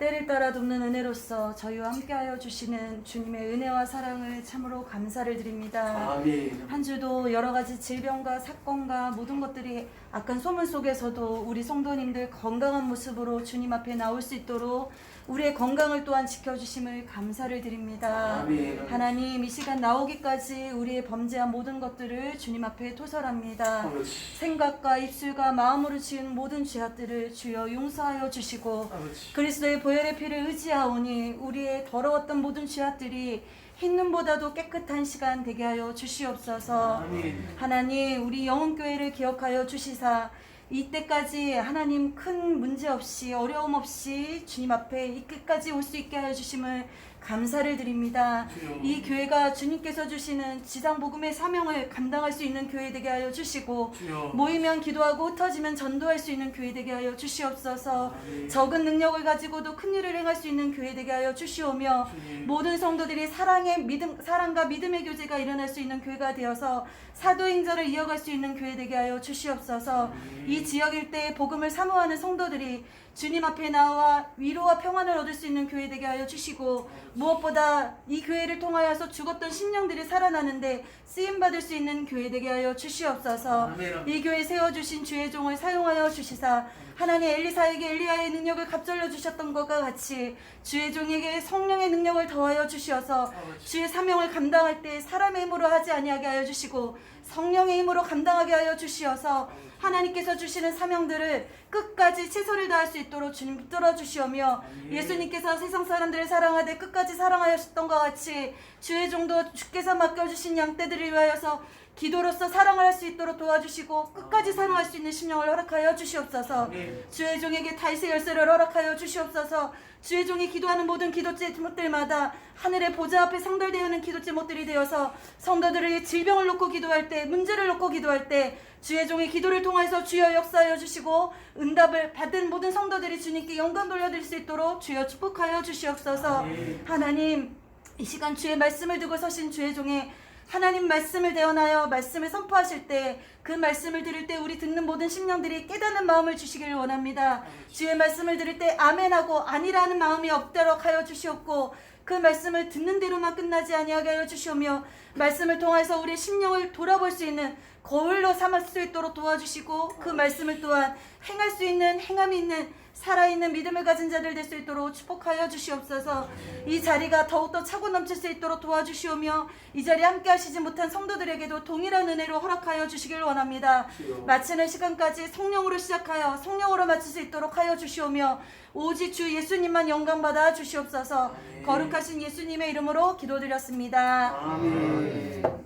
때를 따라 돕는 은혜로서 저희와 함께하여 주시는 주님의 은혜와 사랑을 참으로 감사를 드립니다. 아멘. 한 주도 여러 가지 질병과 사건과 모든 것들이 악한 소문 속에서도 우리 성도님들 건강한 모습으로 주님 앞에 나올 수 있도록 우리의 건강을 또한 지켜주심을 감사를 드립니다. 아멘. 하나님, 이 시간 나오기까지 우리의 범죄한 모든 것들을 주님 앞에 토설합니다. 아버지. 생각과 입술과 마음으로 지은 모든 죄악들을 주여 용서하여 주시고 아버지. 그리스도의 보혈의 피를 의지하오니 우리의 더러웠던 모든 죄악들이 흰 눈보다도 깨끗한 시간 되게 하여 주시옵소서. 아멘. 하나님, 우리 영혼교회를 기억하여 주시사 이때까지 하나님 큰 문제 없이 어려움 없이 주님 앞에 이 끝까지 올 수 있게 하여 주심을 감사를 드립니다. 주여. 이 교회가 주님께서 주시는 지상복음의 사명을 감당할 수 있는 교회 되게 하여 주시고 주여. 모이면 기도하고 흩어지면 전도할 수 있는 교회 되게 하여 주시옵소서. 아멘. 적은 능력을 가지고도 큰 일을 행할 수 있는 교회 되게 하여 주시오며 주님. 모든 성도들이 사랑과 믿음의 교제가 일어날 수 있는 교회가 되어서 사도행전을 이어갈 수 있는 교회 되게 하여 주시옵소서. 이 지역 일대의 복음을 사모하는 성도들이 주님 앞에 나와 위로와 평안을 얻을 수 있는 교회 되게 하여 주시고 무엇보다 이 교회를 통하여서 죽었던 심령들이 살아나는데 쓰임받을 수 있는 교회 되게 하여 주시옵소서. 아멘. 이 교회 세워주신 주의 종을 사용하여 주시사 하나님 엘리사에게 엘리야의 능력을 갑절로 주셨던 것과 같이 주의 종에게 성령의 능력을 더하여 주시어서 주의 사명을 감당할 때 사람의 힘으로 하지 아니하게 하여 주시고 성령의 힘으로 감당하게 하여 주시어서 하나님께서 주시는 사명들을 끝까지 최선을 다할 수 있도록 주님 붙들어 주시오며 예수님께서 세상 사람들을 사랑하되 끝까지 사랑하셨던 것 같이 주의 종도 주께서 맡겨주신 양떼들을 위하여서 기도로서 사랑을 할 수 있도록 도와주시고 끝까지 사랑할 수 있는 심령을 허락하여 주시옵소서. 주의 종에게 다윗의 열쇠를 허락하여 주시옵소서. 주의 종이 기도하는 모든 기도 제목들마다 하늘의 보좌 앞에 상달되어 있는 기도 제목들이 되어서 성도들의 질병을 놓고 기도할 때, 문제를 놓고 기도할 때 주의 종의 기도를 통해서 주여 역사하여 주시고 응답을 받은 모든 성도들이 주님께 영광 돌려드릴 수 있도록 주여 축복하여 주시옵소서. 하나님, 이 시간 주의 말씀을 두고 서신 주의 종의 하나님 말씀을 대언하여 말씀을 선포하실 때 그 말씀을 들을 때 우리 듣는 모든 심령들이 깨닫는 마음을 주시기를 원합니다. 주의 말씀을 들을 때 아멘하고 아니라는 마음이 없도록 하여 주시옵고 그 말씀을 듣는 대로만 끝나지 아니하게 하여 주시오며 말씀을 통해서 우리의 심령을 돌아볼 수 있는 거울로 삼을 수 있도록 도와주시고 그 말씀을 또한 행할 수 있는 행함이 있는 살아있는 믿음을 가진 자들 될 수 있도록 축복하여 주시옵소서. 이 자리가 더욱더 차고 넘칠 수 있도록 도와주시오며 이 자리에 함께 하시지 못한 성도들에게도 동일한 은혜로 허락하여 주시길 원합니다. 마치는 시간까지 성령으로 시작하여 성령으로 마칠 수 있도록 하여 주시오며 오직 주 예수님만 영광받아 주시옵소서. 거룩하신 예수님의 이름으로 기도드렸습니다. 아멘.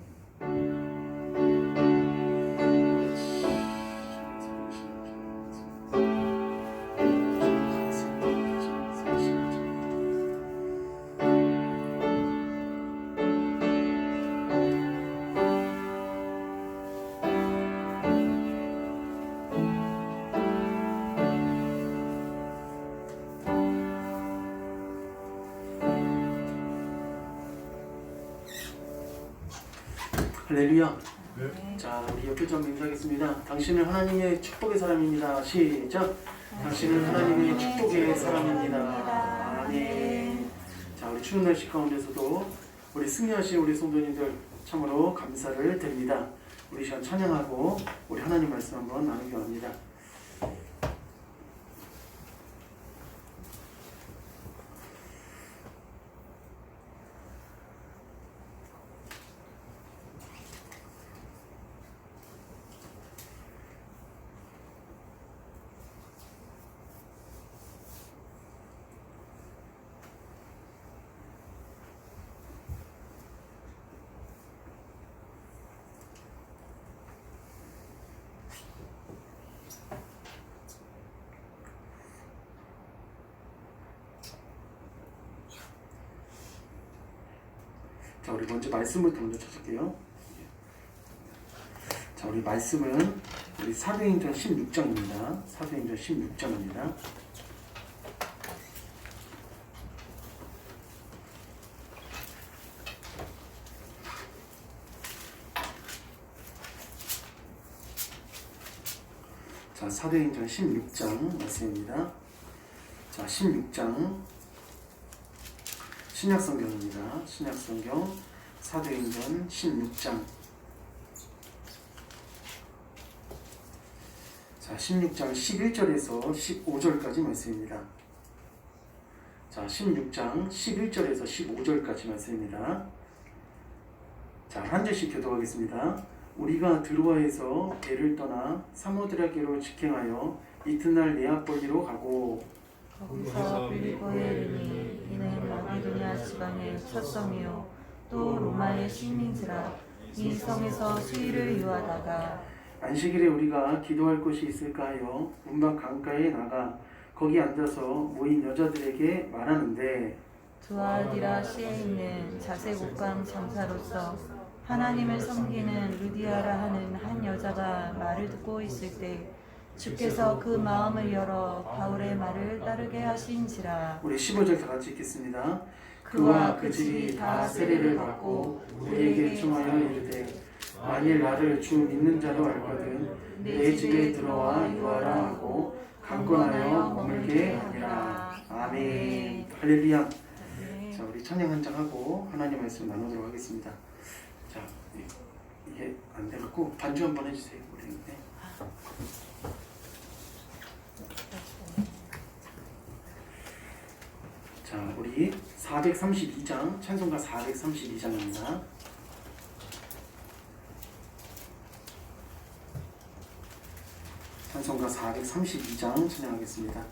할렐루야. 자, 우리 옆에 좀 인사하겠습니다. 당신은 하나님의 축복의 사람입니다. 시작. 당신은 하나님의 축복의 사람입니다. 아멘. 자, 우리 추운 날씨 가운데서도 우리 승리하신 우리 성도님들 참으로 감사를 드립니다. 우리 시간 찬양하고 우리 하나님 말씀 한번 나누기 원합니다. 자, 우리 먼저 말씀부터 먼저 찾을게요. 자, 우리 말씀은 우리 사도행전 16장입니다. 사도행전 16장입니다. 자, 사도행전 16장 말씀입니다. 자, 16장 신약성경입니다. 신약성경 사도행전 16장. 자, 16장 11절에서 15절까지 말씀입니다. 자, 16장 11절에서 15절까지 말씀입니다. 자, 한 절씩 교독하겠습니다. 우리가 드로아에서 배를 떠나 사모드라게로 직행하여 이튿날 네아폴리로 가고 거기서 빌립보에 이르니 이는 마게도냐 지방의 첫 성이요 또 로마의 식민지라. 이 성에서 수일을 유하다가 안식일에 우리가 기도할 곳이 있을까 하여 문밖 강가에 나가 거기 앉아서 모인 여자들에게 말하는데 두아디라 시에 있는 자색옥강 장사로서 하나님을 섬기는 루디아라 하는 한 여자가 말을 듣고 있을 때 주께서 그 마음을 열어 바울의 말을 따르게 하신지라. 우리 15절 다 같이 읽겠습니다. 그와 그 집이 다 세례를 받고 우리에게 청하여 이르되 만일 나를 주 믿는 자로 알거든 내 집에 들어와 유하라 하고 강권하여 머물게 하니라. 아멘. 할렐루야. 네. 자, 우리 찬양 한 장 하고 하나님 말씀 나누도록 하겠습니다. 자, 이게 안 돼갖고 반주 한번 해주세요. 우리. 네. 자, 우리 432장 찬송가 432장입니다. 찬송가 432장 찬양하겠습니다.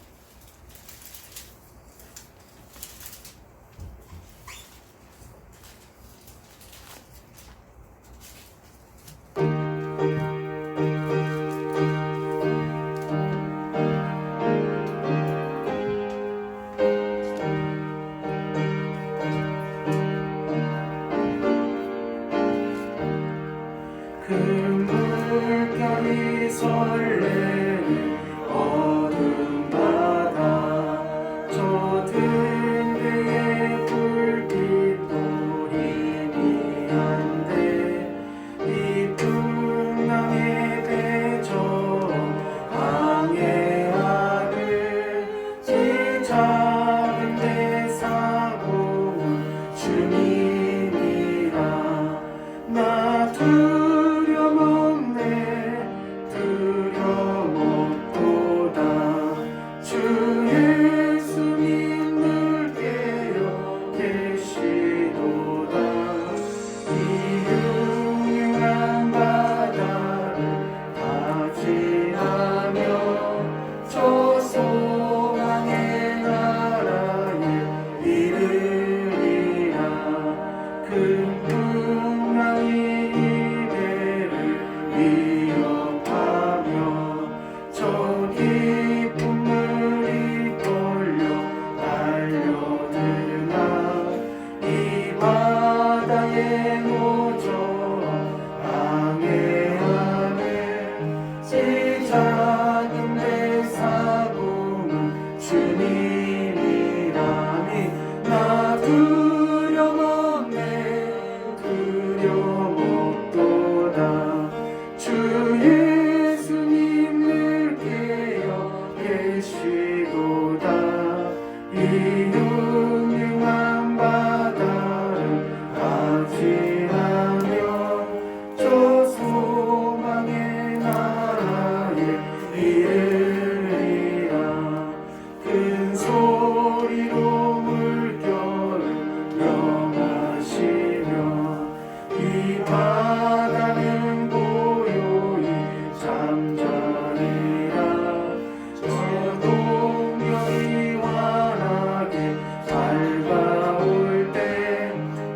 그 물결이 설레는 어두운 바다 저 등대의 불빛도 희미한데 이 풍랑의 배처럼 항해하를 지 작은 배 사고는 주님이라. 나 두려움없네 두려움없도다 주 예수님 늘 깨어 계시도다. 이 유명한 바다를 다 지나며 저 소망의 나라에 이르리라. 큰 풍랑이 이 배를 위협하며 저 깊은 물이 떨려 달려드나 이 바다의 노저와 항해하네 지 작은 배 사고는 주님이라. 나 두려움없네 두려움없도다 주 예수님 늘 깨어 계시도다. 이 유명한 바다를 다 지나며 저 소망의 나라에 이르리라. 큰 소리로 물결을 명하시며 이 바다는 고요히 잠자리라. 저 동력이 환하게 밝아올 때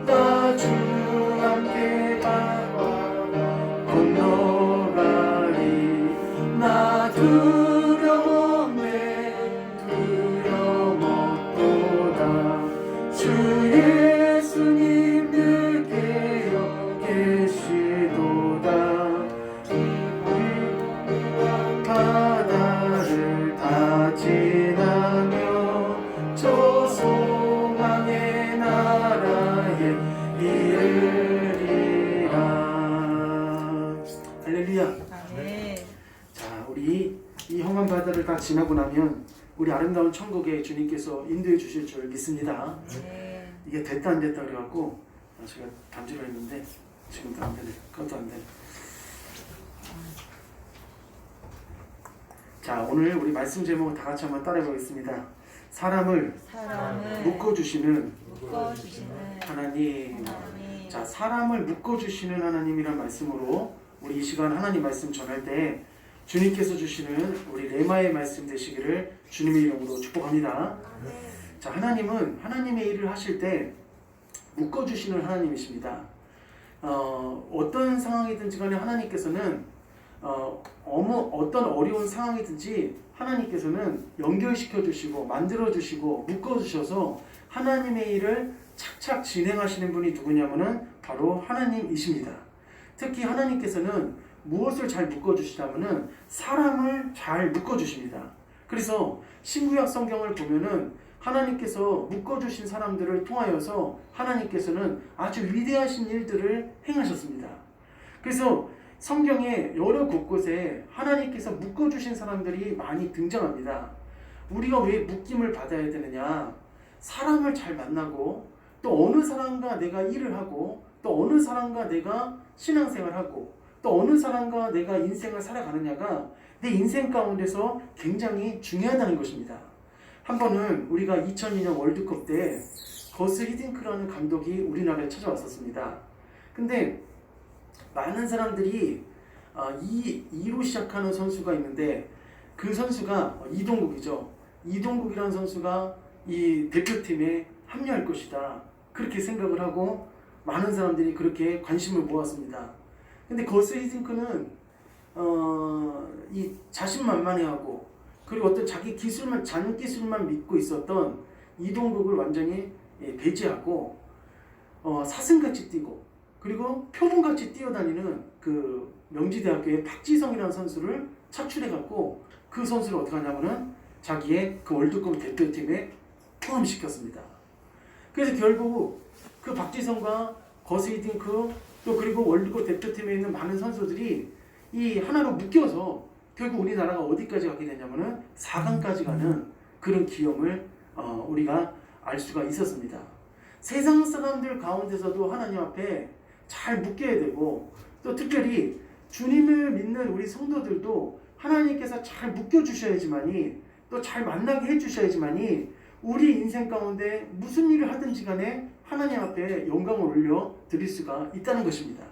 나 주 함께 바다가 건너가리. 나 두려움없네 두려움없도다 주 예수님 늘 깨어 계시도다. 바다를 다 지나며 저 소망의 나라에 이르리라. 할렐루야. 네. 자, 우리 이 험한 바다를 다 지나고 나면 우리 아름다운 천국에 주님께서 인도해 주실 줄 믿습니다. 네. 이게 됐다 안 됐다 그래갖고 제가 담지를 했는데 지금도 안 되네. 그것도 안 되네. 자, 오늘 우리 말씀 제목을 다 같이 한번 따라해 보겠습니다. 사람을 묶어주시는 묶어주시는 하나님. 하나님. 자, 사람을 묶어주시는 하나님이란 말씀으로 우리 이 시간 하나님 말씀 전할 때 주님께서 주시는 우리 레마의 말씀 되시기를 주님의 이름으로 축복합니다. 자, 하나님은 하나님의 일을 하실 때 묶어주시는 하나님이십니다. 어떤 상황이든지 간에 하나님께서는 어떤 어려운 상황이든지 하나님께서는 연결시켜 주시고 만들어 주시고 묶어 주셔서 하나님의 일을 착착 진행하시는 분이 누구냐면은 바로 하나님이십니다. 특히 하나님께서는 무엇을 잘 묶어 주시냐면은 사람을 잘 묶어 주십니다. 그래서 신구약 성경을 보면은 하나님께서 묶어 주신 사람들을 통하여서 하나님께서는 아주 위대하신 일들을 행하셨습니다. 그래서 성경의 여러 곳곳에 하나님께서 묶어주신 사람들이 많이 등장합니다. 우리가 왜 묶임을 받아야 되느냐? 사람을 잘 만나고 또 어느 사람과 내가 일을 하고 또 어느 사람과 내가 신앙생활하고 또 어느 사람과 내가 인생을 살아가느냐가 내 인생 가운데서 굉장히 중요하다는 것입니다. 한 번은 우리가 2002년 월드컵 때 거스 히딩크라는 감독이 우리나라에 찾아왔었습니다. 근데 많은 사람들이 2로 시작하는 선수가 있는데 그 선수가 이동국이죠. 이동국이라는 선수가 이 대표팀에 합류할 것이다. 그렇게 생각을 하고 많은 사람들이 그렇게 관심을 모았습니다. 근데 거스 히딩크는 이 자신만만해하고 그리고 어떤 자기 기술만 기술만 믿고 있었던 이동국을 완전히 배제하고 사슴같이 뛰고 그리고 표범같이 뛰어다니는 그 명지대학교의 박지성이라는 선수를 차출해갖고 그 선수를 어떻게 하냐면은 자기의 그 월드컵 대표팀에 포함시켰습니다. 그래서 결국 그 박지성과 거스 히딩크 또 그리고 월드컵 대표팀에 있는 많은 선수들이 이 하나로 묶여서 결국 우리나라가 어디까지 가게 되냐면은 4강까지 가는 그런 기염을 우리가 알 수가 있었습니다. 세상 사람들 가운데서도 하나님 앞에 잘 묶여야 되고 또 특별히 주님을 믿는 우리 성도들도 하나님께서 잘 묶여주셔야지만이 또 잘 만나게 해주셔야지만이 우리 인생 가운데 무슨 일을 하든지 간에 하나님 앞에 영광을 올려 드릴 수가 있다는 것입니다.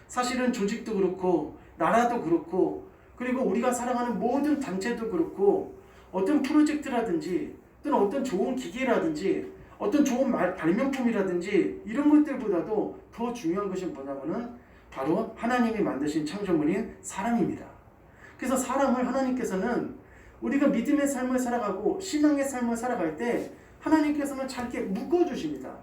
사실은 조직도 그렇고 나라도 그렇고 그리고 우리가 살아가는 모든 단체도 그렇고 어떤 프로젝트라든지 또는 어떤 좋은 기계라든지 어떤 좋은 발명품이라든지 이런 것들보다도 더 중요한 것이 뭐냐면은 바로 하나님이 만드신 창조물인 사람입니다. 그래서 사람을 하나님께서는 우리가 믿음의 삶을 살아가고 신앙의 삶을 살아갈 때 하나님께서는 잘 이렇게 묶어주십니다.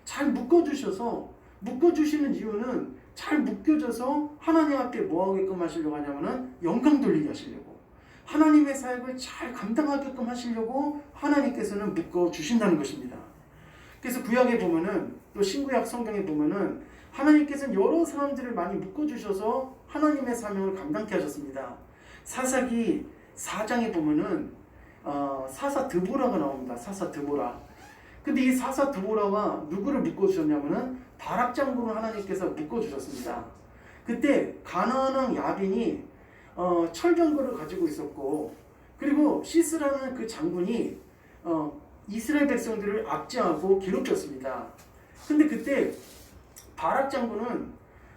잘 묶어주셔서 묶어주시는 이유는 잘 묶여져서 하나님 앞에 뭐 하게끔 하시려고 하냐면은 영광 돌리게 하시려고 하나님의 사역을 잘 감당하게끔 하시려고 하나님께서는 묶어주신다는 것입니다. 그래서 구약에 보면은 또 신구약 성경에 보면은 하나님께서는 여러 사람들을 많이 묶어주셔서 하나님의 사명을 감당케 하셨습니다. 사사기 4장에 보면은 사사 드보라가 나옵니다. 사사 드보라. 근데 이 사사 드보라와 누구를 묶어주셨냐면은 바락 장군을 하나님께서 묶어주셨습니다. 그때 가나안 왕 야빈이 철병거를 가지고 있었고 그리고 시스라는 그 장군이 이스라엘 백성들을 압제하고 괴롭혔습니다. 근데 그때 바락 장군은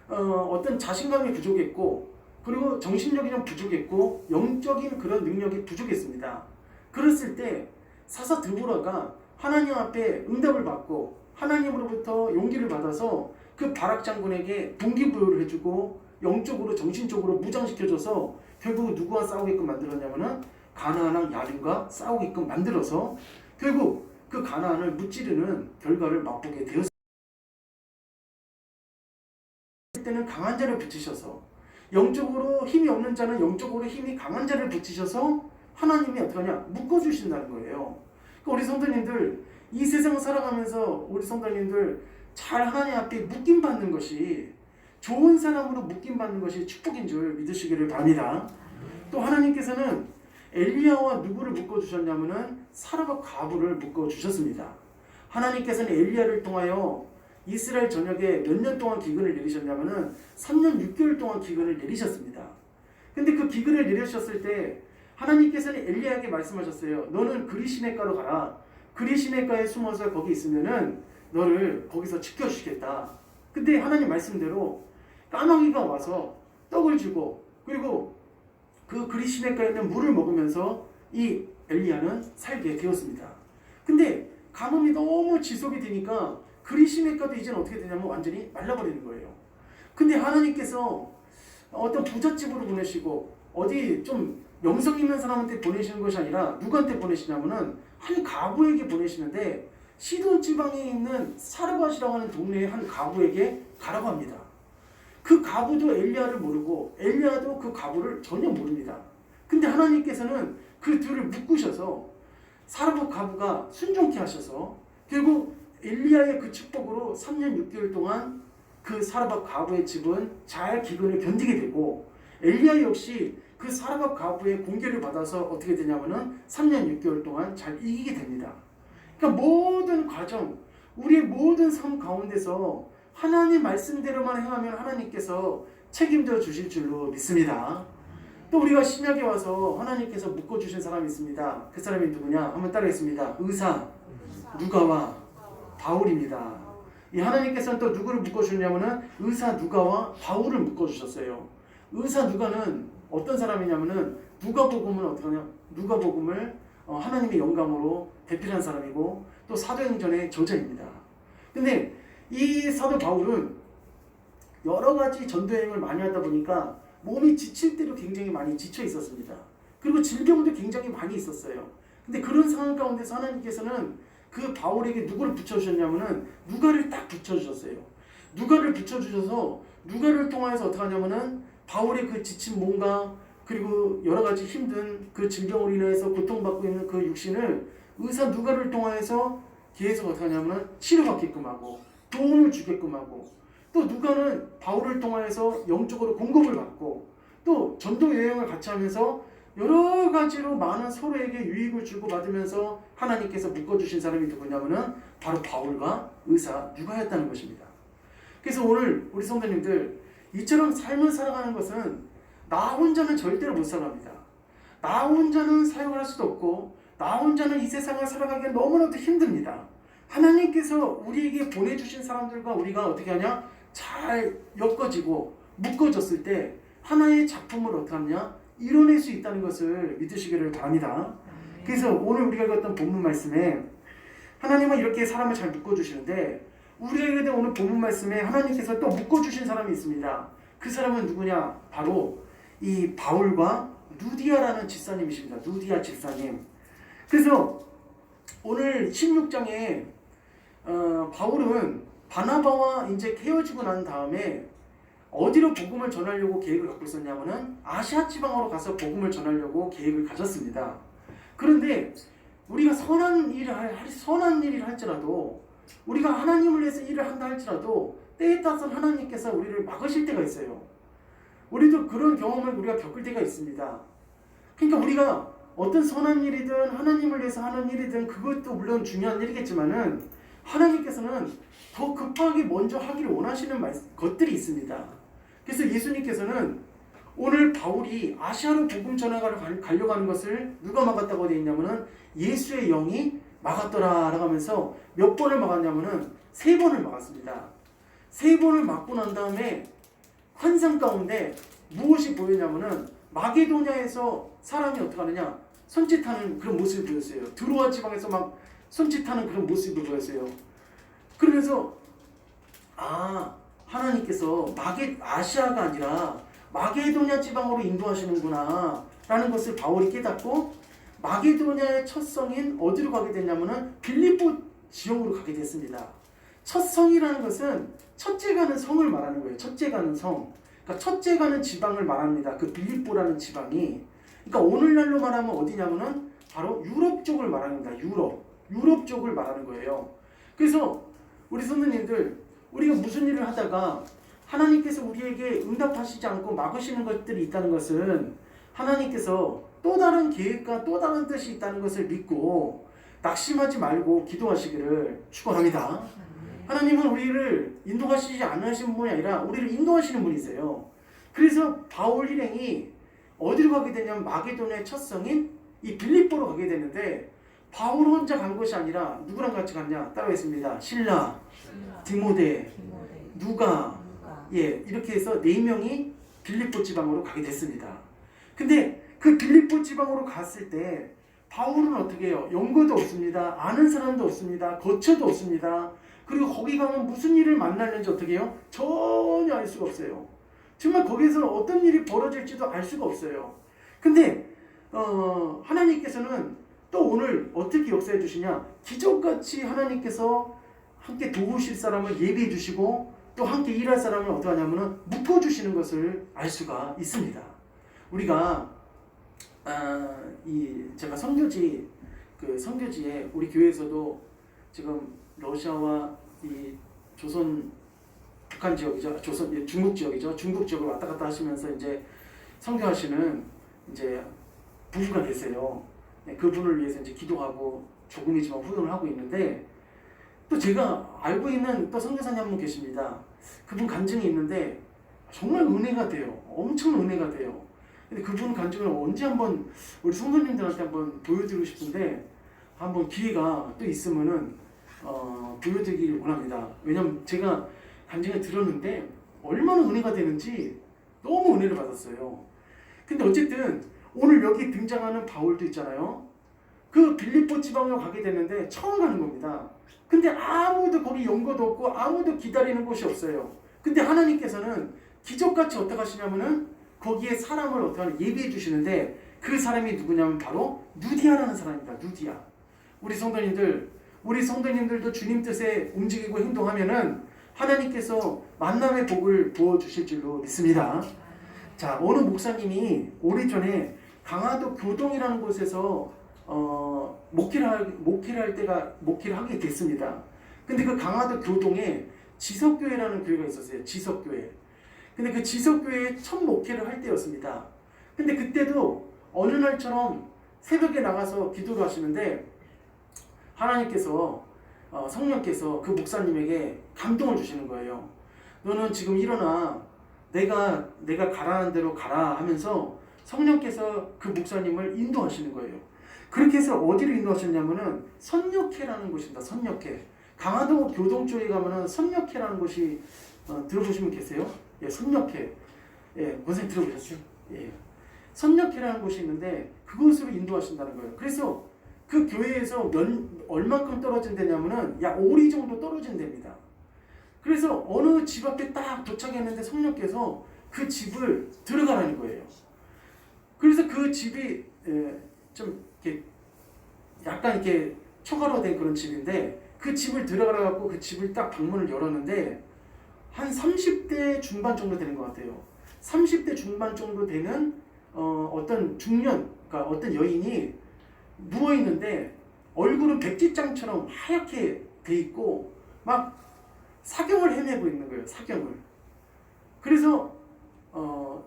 어떤 자신감이 부족했고 그리고 정신력이 좀 부족했고 영적인 그런 능력이 부족했습니다. 그랬을 때 사사 드보라가 하나님 앞에 응답을 받고 하나님으로부터 용기를 받아서 그 바락 장군에게 동기부여를 해주고 영적으로 정신적으로 무장시켜줘서 결국 누구와 싸우게끔 만들었냐면은 가나안 왕 야빈과 싸우게끔 만들어서 결국 그 가나안을 무찌르는 결과를 맛보게 되었습니다. 때는 강한 자를 붙이셔서 영적으로 힘이 없는 자는 영적으로 힘이 강한 자를 붙이셔서 하나님이 어떻게 하냐 묶어주신다는 거예요. 그러니까 우리 성도님들 이 세상 살아가면서 우리 성도님들 잘 하나님 앞에 묶임받는 것이 좋은 사람으로 묶임받는 것이 축복인 줄 믿으시기를 바랍니다. 또 하나님께서는 엘리야와 누구를 묶어주셨냐면은 사르밧 과부를 묶어주셨습니다. 하나님께서는 엘리야를 통하여 이스라엘 전역에 몇 년 동안 기근을 내리셨냐면은 3년 6개월 동안 기근을 내리셨습니다. 근데 그 기근을 내리셨을 때 하나님께서는 엘리야에게 말씀하셨어요. 너는 그리 시냇가로 가라. 그리 시냇가에 숨어서 거기 있으면은 너를 거기서 지켜주시겠다. 근데 하나님 말씀대로 까마귀가 와서 떡을 주고 그리고 그 그리 시냇가에 있는 물을 먹으면서 이 엘리야는 살게 되었습니다. 근데 가뭄이 너무 지속이 되니까 그리 시냇가도 이제는 어떻게 되냐면 완전히 말라버리는 거예요. 근데 하나님께서 어떤 부잣집으로 보내시고 어디 좀 명성 있는 사람한테 보내시는 것이 아니라 누구한테 보내시냐면은 한 가부에게 보내시는데 시돈 지방에 있는 사르밧이라고 하는 동네의 한 가부에게 가라고 합니다. 그 가부도 엘리야를 모르고 엘리야도 그 가부를 전혀 모릅니다. 근데 하나님께서는 그 둘을 묶으셔서 사르밧 가부가 순종케 하셔서 결국 엘리야의 그 축복으로 3년 6개월 동안 그 사르밧 가부의 집은 잘 기근을 견디게 되고 엘리야 역시 그 사르밧 가부의 공개를 받아서 어떻게 되냐면은 3년 6개월 동안 잘 이기게 됩니다. 그러니까 모든 과정, 우리의 모든 삶 가운데서 하나님 말씀대로만 행하면 하나님께서 책임져 주실 줄로 믿습니다. 또 우리가 신약에 와서 하나님께서 묶어주신 사람이 있습니다. 그 사람이 누구냐? 한번 따라하겠습니다. 의사 누가와 바울입니다. 이 하나님께서는 또 누구를 묶어주냐면은 의사 누가와 바울을 묶어주셨어요. 의사 누가는 어떤 사람이냐면은 누가복음을 어떻게 하냐? 누가복음을 하나님의 영감으로 대필한 사람이고 또 사도행전의 저자입니다. 근데 이 사도 바울은 여러 가지 전도여행을 많이 하다 보니까 몸이 지칠 때도 굉장히 많이 지쳐 있었습니다. 그리고 질병도 굉장히 많이 있었어요. 근데 그런 상황 가운데서 하나님께서는 그 바울에게 누구를 붙여주셨냐면은 누가를 딱 붙여주셨어요. 누가를 붙여주셔서 누가를 통해서 어떻게 하냐면은 바울의 그 지친 몸과 그리고 여러 가지 힘든 그 질병으로 인해서 고통받고 있는 그 육신을 의사 누가를 통해서 계속 어떻게 하냐면 치료받게끔 하고 도움을 주게끔 하고 또 누가는 바울을 통해서 영적으로 공급을 받고 또 전도 여행을 같이 하면서 여러 가지로 많은 서로에게 유익을 주고 받으면서 하나님께서 묶어주신 사람이 누구냐면은 바로 바울과 의사 누가였다는 것입니다. 그래서 오늘 우리 성도님들 이처럼 삶을 살아가는 것은 나 혼자는 절대로 못 살아갑니다. 나 혼자는 사역을 할 수도 없고 나 혼자는 이 세상을 살아가기가 너무나도 힘듭니다. 하나님께서 우리에게 보내주신 사람들과 우리가 어떻게 하냐? 잘 엮어지고 묶어졌을 때 하나의 작품을 어떻게 하냐? 이뤄낼 수 있다는 것을 믿으시기를 바랍니다. 그래서 오늘 우리가 읽었던 본문 말씀에 하나님은 이렇게 사람을 잘 묶어주시는데 우리에게 오늘 본문 말씀에 하나님께서 또 묶어주신 사람이 있습니다. 그 사람은 누구냐? 바로 이 바울과 루디아라는 집사님이십니다. 루디아 집사님. 그래서 오늘 16장에 바울은 바나바와 이제 헤어지고 난 다음에 어디로 복음을 전하려고 계획을 갖고 있었냐면은 아시아 지방으로 가서 복음을 전하려고 계획을 가졌습니다. 그런데 우리가 선한 일을 할지라도 우리가 하나님을 위해서 일을 한다 할지라도 때에 따라서 하나님께서 우리를 막으실 때가 있어요. 우리도 그런 경험을 우리가 겪을 때가 있습니다. 그러니까 우리가 어떤 선한 일이든 하나님을 위해서 하는 일이든 그것도 물론 중요한 일이겠지만은 하나님께서는 더 급하게 먼저 하기를 원하시는 것들이 있습니다. 그래서 예수님께서는 오늘 바울이 아시아로 복음 전하러 가려고 하는 것을 누가 막았다고 되어 있냐면은 예수의 영이 막았더라라고 하면서 몇 번을 막았냐면은 3번을 막았습니다. 3번을 막고 난 다음에 환상 가운데 무엇이 보였냐면은 마게도냐에서 사람이 어떻게 하느냐? 손짓하는 그런 모습을 보였어요. 드로아 지방에서 막 손짓하는 그런 모습을 보였어요. 그러면서 하나님께서 아시아가 아니라 마게도냐 지방으로 인도하시는구나 라는 것을 바울이 깨닫고 마게도냐의 첫 성인 어디로 가게 됐냐면은 빌립보 지역으로 가게 됐습니다. 첫 성이라는 것은 첫째 가는 성을 말하는 거예요. 첫째 가는 성. 그러니까 첫째 가는 지방을 말합니다. 그 빌립보라는 지방이. 그러니까 오늘날로 말하면 어디냐면은 바로 유럽 쪽을 말합니다. 유럽 쪽을 말하는 거예요. 그래서 우리 선생님들 우리가 무슨 일을 하다가 하나님께서 우리에게 응답하시지 않고 막으시는 것들이 있다는 것은 하나님께서 또 다른 계획과 또 다른 뜻이 있다는 것을 믿고 낙심하지 말고 기도하시기를 축원합니다. 하나님은 우리를 인도하시지 않으시는 분이 아니라 우리를 인도하시는 분이세요. 그래서 바울 일행이 어디로 가게 되냐면 마게도냐의 첫 성인 이 빌립보로 가게 되는데 바울 혼자 간 것이 아니라 누구랑 같이 갔냐? 따라하겠습니다. 신라, 디모데, 누가, 이렇게 해서 4명이 빌립보 지방으로 가게 됐습니다. 근데 그 빌립보 지방으로 갔을 때 바울은 어떻게 해요? 연고도 없습니다. 아는 사람도 없습니다. 거처도 없습니다. 그리고 거기 가면 무슨 일을 만나는지 어떻게 해요? 전혀 알 수가 없어요. 정말 거기서 어떤 일이 벌어질지도 알 수가 없어요. 근데 하나님께서는 또 오늘 어떻게 역사해 주시냐? 기적같이 하나님께서 함께 도우실 사람을 예비해 주시고 또 함께 일할 사람을 어떻게 하냐면은 묶어주시는 것을 알 수가 있습니다. 우리가 제가 선교지에 우리 교회에서도 지금 러시아와 이 조선 북한 지역이죠, 중국 지역이죠, 중국 지역을 왔다 갔다 하시면서 이제 선교하시는 이제 부부가 계세요. 그분을 위해서 이제 기도하고 조금이지만 후원을 하고 있는데 또 제가 알고 있는 또 선교사님 한 분 계십니다. 그분 간증이 있는데 정말 은혜가 돼요. 엄청 은혜가 돼요. 근데 그분 간증을 언제 한번 우리 성도님들한테 한번 보여드리고 싶은데 한번 기회가 또 있으면은 보여드리기를 원합니다. 왜냐면 제가 간증을 들었는데 얼마나 은혜가 되는지 너무 은혜를 받았어요. 근데 어쨌든 오늘 여기 등장하는 바울도 있잖아요. 그 빌립보 지방으로 가게 되는데 처음 가는 겁니다. 근데 아무도 거기 연고도 없고 아무도 기다리는 곳이 없어요. 근데 하나님께서는 기적같이 어떻게 하시냐면은 거기에 사람을 어떻게 하냐 예비해 주시는데 그 사람이 누구냐면 바로 누디아라는 사람입니다. 누디아. 우리 성도님들도 주님 뜻에 움직이고 행동하면은 하나님께서 만남의 복을 부어 주실 줄로 믿습니다. 자, 어느 목사님이 오래전에 강화도 교동이라는 곳에서 목회를 하게 됐습니다. 근데 그 강화도 교동에 지석교회라는 교회가 있었어요. 지석교회. 근데 그 지석교회에 첫 목회를 할 때였습니다. 근데 그때도 어느 날처럼 새벽에 나가서 기도를 하시는데 하나님께서 성령께서 그 목사님에게 감동을 주시는 거예요. 너는 지금 일어나 내가 가라는 대로 가라 하면서 성령께서 그 목사님을 인도하시는 거예요. 그렇게 해서 어디로 인도하셨냐면은 선역회라는 곳입니다. 선역회. 강화도 교동 쪽에 가면은 선역회라는 곳이 들어보시면 계세요? 예, 선역회. 예, 원생님 들어보셨죠? 예. 선역회라는 곳이 있는데 그곳으로 인도하신다는 거예요. 그래서 그 교회에서 얼만큼 떨어진 데냐면은 약 5리 정도 떨어진 데입니다. 그래서 어느 집 앞에 딱 도착했는데 성령께서 그 집을 들어가라는 거예요. 그래서 그 집이 좀 이렇게 약간 이렇게 초가로 된 그런 집인데 그 집을 들어가라 갖고 그 집을 딱 방문을 열었는데 한 30대 중반 정도 되는 것 같아요. 30대 중반 정도 되는 어떤 중년, 그러니까 어떤 여인이 누워 있는데 얼굴은 백지장처럼 하얗게 돼 있고 막 사경을 헤매고 있는 거예요. 사경을. 그래서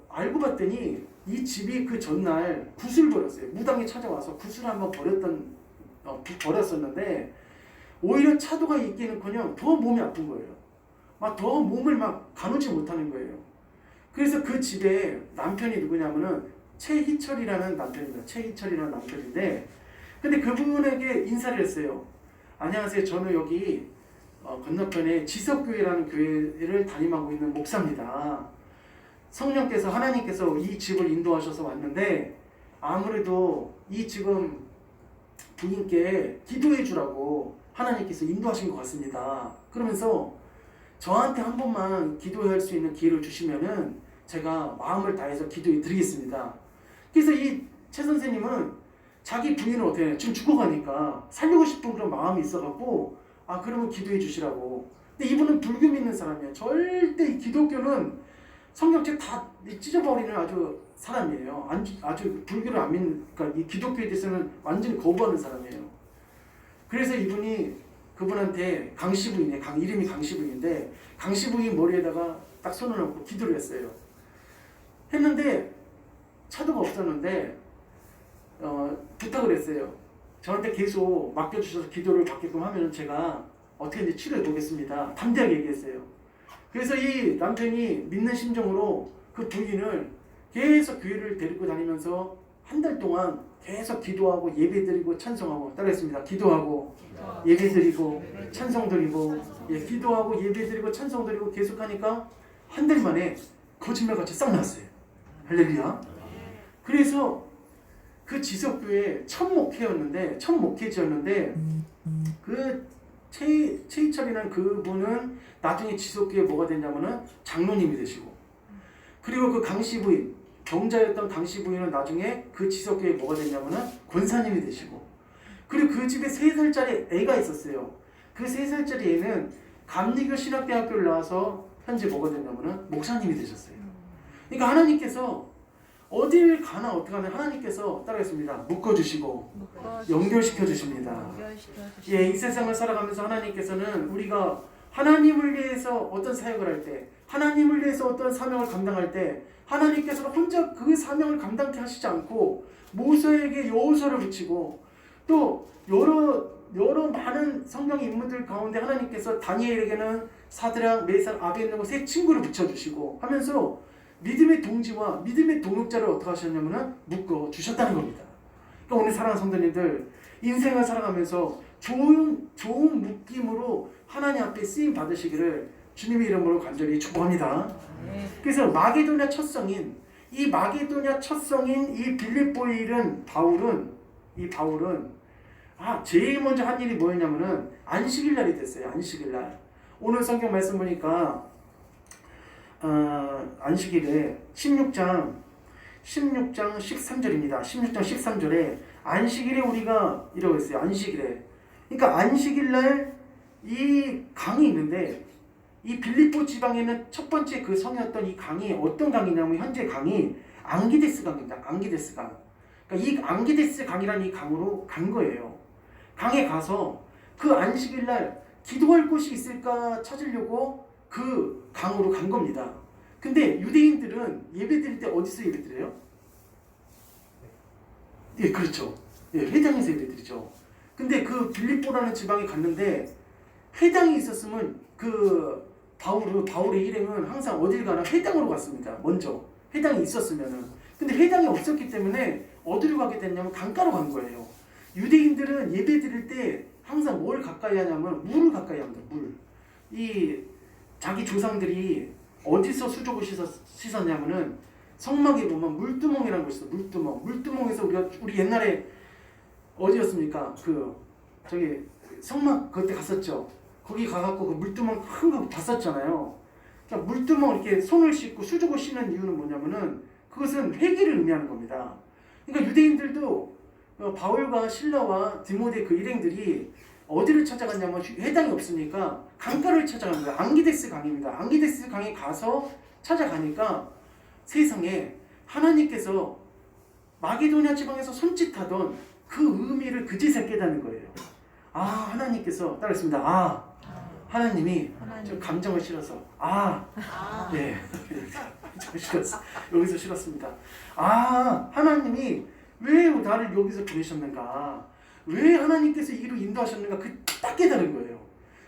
알고 봤더니 이 집이 그 전날 굿을 버렸어요. 무당이 찾아와서 굿을 한번 버렸었는데 오히려 차도가 있기는커녕 더 몸이 아픈 거예요. 막 더 몸을 막 가누지 못하는 거예요. 그래서 그 집에 남편이 누구냐면은 최희철이라는 남편입니다. 최희철이라는 남편인데 근데 그분에게 인사를 했어요. 안녕하세요. 저는 여기 건너편에 지석교회라는 교회를 담임하고 있는 목사입니다. 성령께서 하나님께서 이 집을 인도하셔서 왔는데 아무래도 이 지금 부인께 기도해 주라고 하나님께서 인도하신 것 같습니다. 그러면서 저한테 한 번만 기도할 수 있는 기회를 주시면은 제가 마음을 다해서 기도해 드리겠습니다. 그래서 이 최 선생님은 자기 부인을 어떻게 해요? 지금 죽어가니까 살리고 싶은 그런 마음이 있어갖고 그러면 기도해 주시라고. 근데 이분은 불교 믿는 사람이에요. 절대 기독교는 성경책 다 찢어버리는 아주 사람이에요. 아주 불교를 안 믿는, 그러니까 이 기독교에 대해서는 완전히 거부하는 사람이에요. 그래서 이분이 그분한테 강씨부인이에요. 이름이 강씨부인인데 강씨부인 머리에다가 딱 손을 얹고 기도를 했어요. 했는데 차도가 없었는데 부탁을 했어요. 저한테 계속 맡겨주셔서 기도를 받게끔 하면 제가 어떻게든지 치료해 보겠습니다. 담대하게 얘기했어요. 그래서 이 남편이 믿는 심정으로 그 부인을 계속 교회를 데리고 다니면서 한 달 동안 계속 기도하고 예배드리고 찬송하고 따라했습니다. 기도하고 예배드리고 찬송드리고 기도하고 예배드리고 찬송드리고 계속하니까 한 달 만에 거짓말같이 싹 났어요. 할렐루야. 그래서 그 지석교회 첫 목회지였는데 그 최희철이라는 그분은 나중에 지석교회 뭐가 됐냐면은 장로님이 되시고, 그리고 그 강씨 부인, 경자였던 강씨 부인은 나중에 그 지석교회 뭐가 됐냐면은 권사님이 되시고, 그리고 그 집에 3살짜리 애가 있었어요. 그 3살짜리 애는 감리교 신학대학교를 나와서 현재 뭐가 됐냐면은 목사님이 되셨어요. 그러니까 하나님께서 어딜 가나 어떻게 하나 하나님께서 따라했습니다. 묶어주시고 연결시켜 주십니다. 이 세상을 살아가면서 하나님께서는 우리가 하나님을 위해서 어떤 사역을 할 때, 하나님을 위해서 어떤 사명을 감당할 때 하나님께서는 혼자 그 사명을 감당케 하시지 않고 모세에게 여호수아를 붙이고, 또 여러 많은 성경 인물들 가운데 하나님께서 다니엘에게는 사드락, 메삭, 아벳느고 3 친구를 붙여주시고 하면서 믿음의 동지와 믿음의 동역자를 어떻게 하셨냐면 묶어 주셨다는 겁니다. 그러니까 오늘 사랑하는 성도님들, 인생을 살아가면서 좋은 묶임으로 하나님 앞에 쓰임 받으시기를 주님의 이름으로 간절히 축복합니다. 그래서 마게도냐 첫 성인 이 빌립보에 이른 바울은 제일 먼저 한 일이 뭐였냐면은 안식일 날이 됐어요. 안식일 날. 오늘 성경 말씀 보니까 안식일에 16장 13절입니다. 16장 13절에 안식일에 우리가 이러고 있어요. 안식일에. 그러니까 안식일 날 이 강이 있는데, 이 빌립보 지방에는 첫 번째 그 성이었던 이 강이 어떤 강이냐면 현재 강이 앙기데스 강입니다. 앙기데스 강. 그러니까 이 앙기데스 강이라는 이 강으로 간 거예요. 강에 가서 그 안식일 날 기도할 곳이 있을까 찾으려고 그 강으로 간 겁니다. 근데 유대인들은 예배 드릴 때 어디서 예배 드려요? 예, 그렇죠. 예, 회당에서 예배 드리죠. 근데 그 빌립보라는 지방에 갔는데 회당이 있었으면 그 바울의 일행은 항상 어딜 가나 회당으로 갔습니다. 먼저 회당이 있었으면은. 근데 회당이 없었기 때문에 어디로 가게 됐냐면 강가로 간 거예요. 유대인들은 예배 드릴 때 항상 뭘 가까이 하냐면 물을 가까이 합니다. 물. 이 자기 조상들이 어디서 수족을 씻었냐면은 성막에 보면 물두멍이라는 곳이 있어요. 물두멍에서 우리 옛날에 어디였습니까? 저기 성막 그때 갔었죠. 거기 가갖고 그 물두멍 큰 거 봤었잖아요. 그러니까 물두멍 이렇게 손을 씻고 수족을 씻는 이유는 뭐냐면은 그것은 회개를 의미하는 겁니다. 그러니까 유대인들도 바울과 실라와 디모데 그 일행들이 어디를 찾아갔냐면 회당이 없으니까 강가를 찾아간 거예요. 앙기데스 강입니다. 앙기데스 강에 가서 찾아가니까 세상에 하나님께서 마게도냐 지방에서 손짓하던 그 의미를 그제서 깨닫는 거예요. 하나님께서 따라했습니다. 하나님이 좀 감정을 실어서 네, 실었어. 여기서 실었습니다. 하나님이 왜 나를 여기서 보내셨는가? 왜 하나님께서 이로 인도하셨는가? 딱 깨달은 거예요.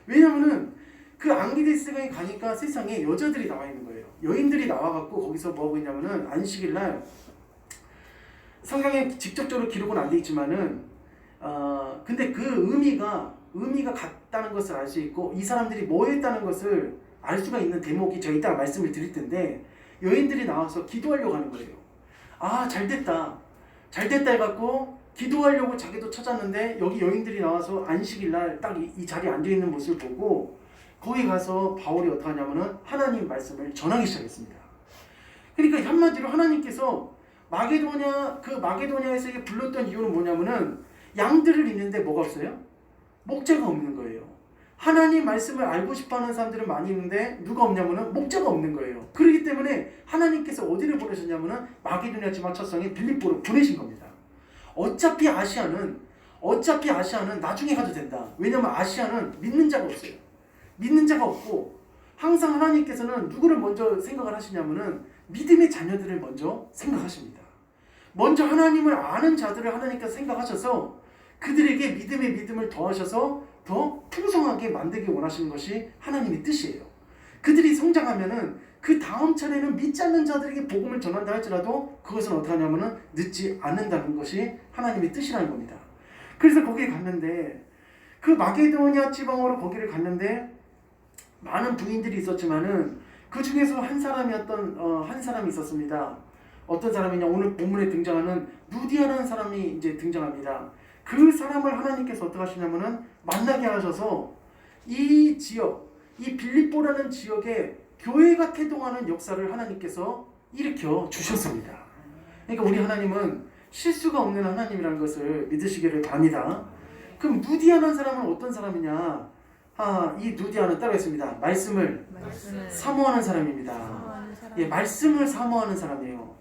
왜냐면은 그 앙기데스강에 가니까 세상에 여자들이 나와 있는 거예요. 여인들이 나와갖고 거기서 뭐 하고 있냐면은 안식일 날 성경에 직접적으로 기록은 안 돼 있지만은 근데 그 의미가 같다는 것을 알 수 있고 이 사람들이 뭐 했다는 것을 알 수가 있는 대목이 제가 이따가 말씀을 드릴 텐데, 여인들이 나와서 기도하려고 하는 거예요. 잘됐다 해갖고 기도하려고 자기도 찾았는데 여기 여인들이 나와서 안식일 날 딱 이 자리에 앉아있는 모습을 보고 거기 가서 바울이 어떻게 하냐면은 하나님 말씀을 전하기 시작했습니다. 그러니까 한마디로 하나님께서 마게도냐에서 불렀던 이유는 뭐냐면은 양들을 잇는데 뭐가 없어요? 목자가 없는 거예요. 하나님 말씀을 알고 싶어하는 사람들은 많이 있는데 누가 없냐면은 목자가 없는 거예요. 그렇기 때문에 하나님께서 어디를 보내셨냐면은 마게도냐 지방 첫성인 빌립보를 보내신 겁니다. 어차피 아시아는 나중에 가도 된다. 왜냐면 아시아는 믿는 자가 없어요. 믿는 자가 없고 항상 하나님께서는 누구를 먼저 생각을 하시냐면은 믿음의 자녀들을 먼저 생각하십니다. 먼저 하나님을 아는 자들을 하나님께서 생각하셔서 그들에게 믿음의 믿음을 더하셔서 더 풍성하게 만들기 원하시는 것이 하나님의 뜻이에요. 그들이 성장하면은 그 다음 차례는 믿지 않는 자들에게 복음을 전한다 할지라도 그것은 어떻게 하냐면은 늦지 않는다는 것이 하나님의 뜻이라는 겁니다. 그래서 거기에 갔는데 그 마게도니아 지방으로 거기를 갔는데 많은 부인들이 있었지만은 그 중에서 한 사람이 있었습니다. 어떤 사람이냐? 오늘 본문에 등장하는 루디아라는 사람이 이제 등장합니다. 그 사람을 하나님께서 어떻게 하시냐면은 만나게 하셔서 이 지역, 이 빌립보라는 지역에 교회가 태동하는 역사를 하나님께서 일으켜 주셨습니다. 그러니까 우리 하나님은 실수가 없는 하나님이라는 것을 믿으시기를 바랍니다. 그럼 루디아라는 사람은 어떤 사람이냐? 이 루디아는 따로 있습니다. 말씀을 사모하는 사람입니다. 예, 말씀을 사모하는 사람이에요.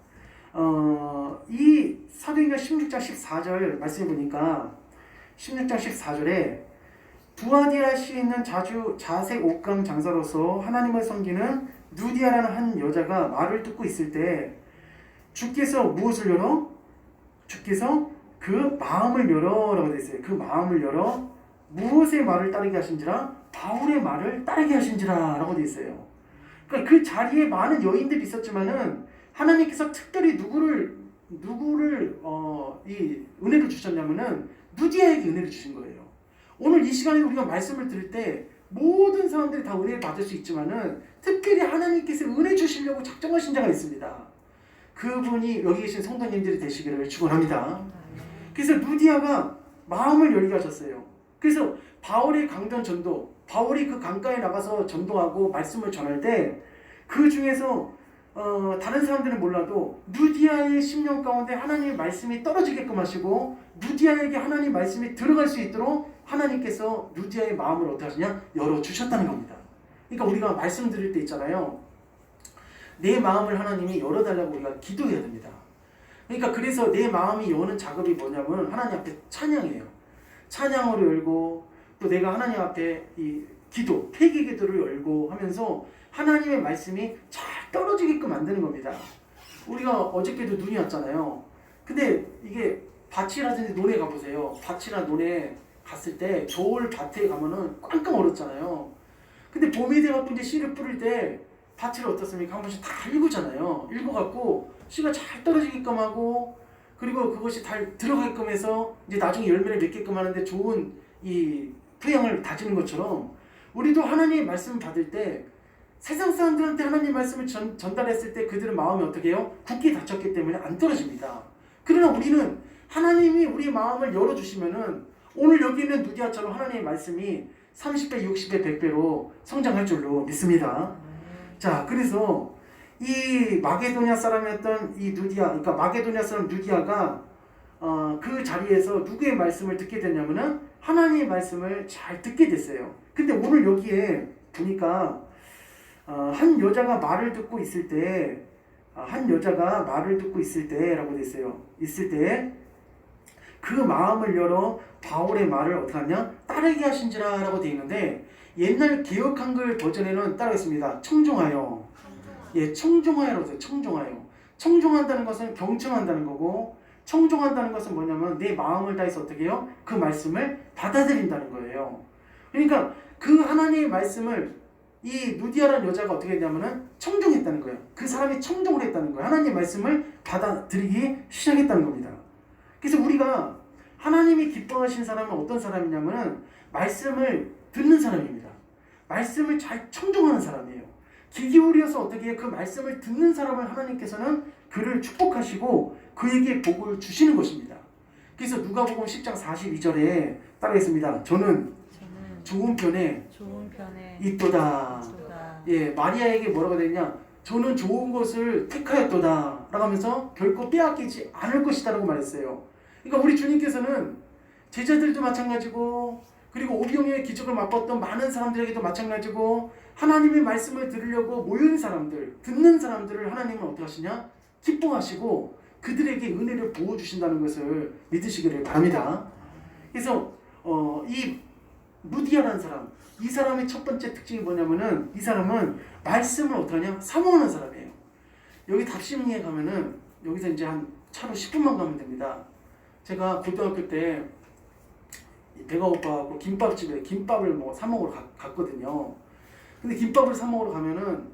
이 사도행전 16장 14절 말씀해 보니까 16장 14절에 두아디아시에 있는 자색 옷감 장사로서 하나님을 섬기는 루디아라는 한 여자가 말을 듣고 있을 때 주께서 무엇을 열어? 주께서 그 마음을 열어라고 되어 있어요. 그 마음을 열어 무엇의 말을 따르게 하신지라? 바울의 말을 따르게 하신지라 라고 되어 있어요. 그러니까 그 자리에 많은 여인들이 있었지만은 하나님께서 특별히 누구를 이 은혜를 주셨냐면은 루디아에게 은혜를 주신 거예요. 오늘 이 시간에 우리가 말씀을 들을 때 모든 사람들이 다 은혜를 받을 수 있지만은 특별히 하나님께서 은혜 주시려고 작정하신 자가 있습니다. 그분이 여기 계신 성도님들이 되시기를 축원합니다. 그래서 루디아가 마음을 열게 하셨어요. 그래서 바울의 강단 전도, 바울이 그 강가에 나가서 전도하고 말씀을 전할 때 그 중에서 다른 사람들은 몰라도 루디아의 심령 가운데 하나님의 말씀이 떨어지게끔 하시고 루디아에게 하나님 말씀이 들어갈 수 있도록 하나님께서 루디아의 마음을 어떻게 하시냐? 열어주셨다는 겁니다. 그러니까 우리가 말씀 드릴 때 있잖아요. 내 마음을 하나님이 열어달라고 우리가 기도해야 됩니다. 그러니까 그래서 내 마음이 여는 작업이 뭐냐면 하나님 앞에 찬양이에요. 찬양으로 열고 또 내가 하나님 앞에 이 기도, 회개 기도를 열고 하면서 하나님의 말씀이 잘 떨어지게끔 만드는 겁니다. 우리가 어저께도 눈이 왔잖아요. 근데 이게 밭이라든지 논에 가보세요. 밭이나 논에 갔을 때 겨울 밭에 가면은 꽝꽝 얼었잖아요. 근데 봄이 돼갖고 이제 씨를 뿌릴 때 밭을 어떻습니까? 한 번씩 다 읽잖아요. 읽어갖고 씨가 잘 떨어지게끔 하고 그리고 그것이 잘 들어가게끔 해서 이제 나중에 열매를 맺게끔 하는데 좋은 이 토양을 다지는 것처럼 우리도 하나님의 말씀을 받을 때 세상 사람들한테 하나님 말씀을 전달했을 때 그들은 마음이 어떻게 해요? 굳게 닫혔기 때문에 안 떨어집니다. 그러나 우리는 하나님이 우리 마음을 열어주시면은 오늘 여기 있는 누디아처럼 하나님의 말씀이 30배, 60배, 100배로 성장할 줄로 믿습니다. 자, 그래서 이 마게도냐 사람이었던 이 누디아, 그러니까 마게도냐 사람 누디아가 그 자리에서 누구의 말씀을 듣게 됐냐면은 하나님의 말씀을 잘 듣게 됐어요. 근데 오늘 여기에 보니까 한 여자가 말을 듣고 있을 때, 라고 돼 있어요. 있을 때 그 마음을 열어 바울의 말을 어떻게 하냐? 따르게 하신지라 라고 돼 있는데 옛날 개역 한글 버전에는 따로 있습니다. 청종하여. 예, 청종하여라고 돼요. 청종하여. 청종한다는 것은 경청한다는 거고 청종한다는 것은 뭐냐면 내 마음을 다해서 어떻게 해요? 그 말씀을 받아들인다는 거예요. 그러니까 그 하나님의 말씀을 이 루디아라는 여자가 어떻게 했냐면은 청종했다는 거예요. 그 사람이 청종을 했다는 거예요. 하나님의 말씀을 받아들이기 시작했다는 겁니다. 그래서 우리가 하나님이 기뻐하신 사람은 어떤 사람이냐면은 말씀을 듣는 사람입니다. 말씀을 잘 청종하는 사람이에요. 귀 기울여서 어떻게 그 말씀을 듣는 사람을 하나님께서는 그를 축복하시고 그에게 복을 주시는 것입니다. 그래서 누가복음 10장 42절에 따라 있습니다. 저는 좋은 편에 있도다. 예, 마리아에게 뭐라고 되냐? 저는 좋은 것을 택하였도다 라고 하면서 결코 빼앗기지 않을 것이다 라고 말했어요. 그러니까 우리 주님께서는 제자들도 마찬가지고 그리고 오병이어의 기적을 맛봤던 많은 사람들에게도 마찬가지고 하나님의 말씀을 들으려고 모인 사람들, 듣는 사람들을 하나님은 어떻게 하시냐? 기뻐하시고 그들에게 은혜를 부어주신다는 것을 믿으시기를 바랍니다. 그래서 이 루디아라는 사람, 이 사람의 첫 번째 특징이 뭐냐면은 이 사람은 말씀을 어떻게 하냐? 사모하는 사람이에요. 여기 답심리에 가면은 여기서 이제 한 차로 10분만 가면 됩니다. 제가 고등학교 때 대가 오빠하고 김밥집에 김밥을 뭐 사 먹으러 갔거든요. 근데 김밥을 사 먹으러 가면은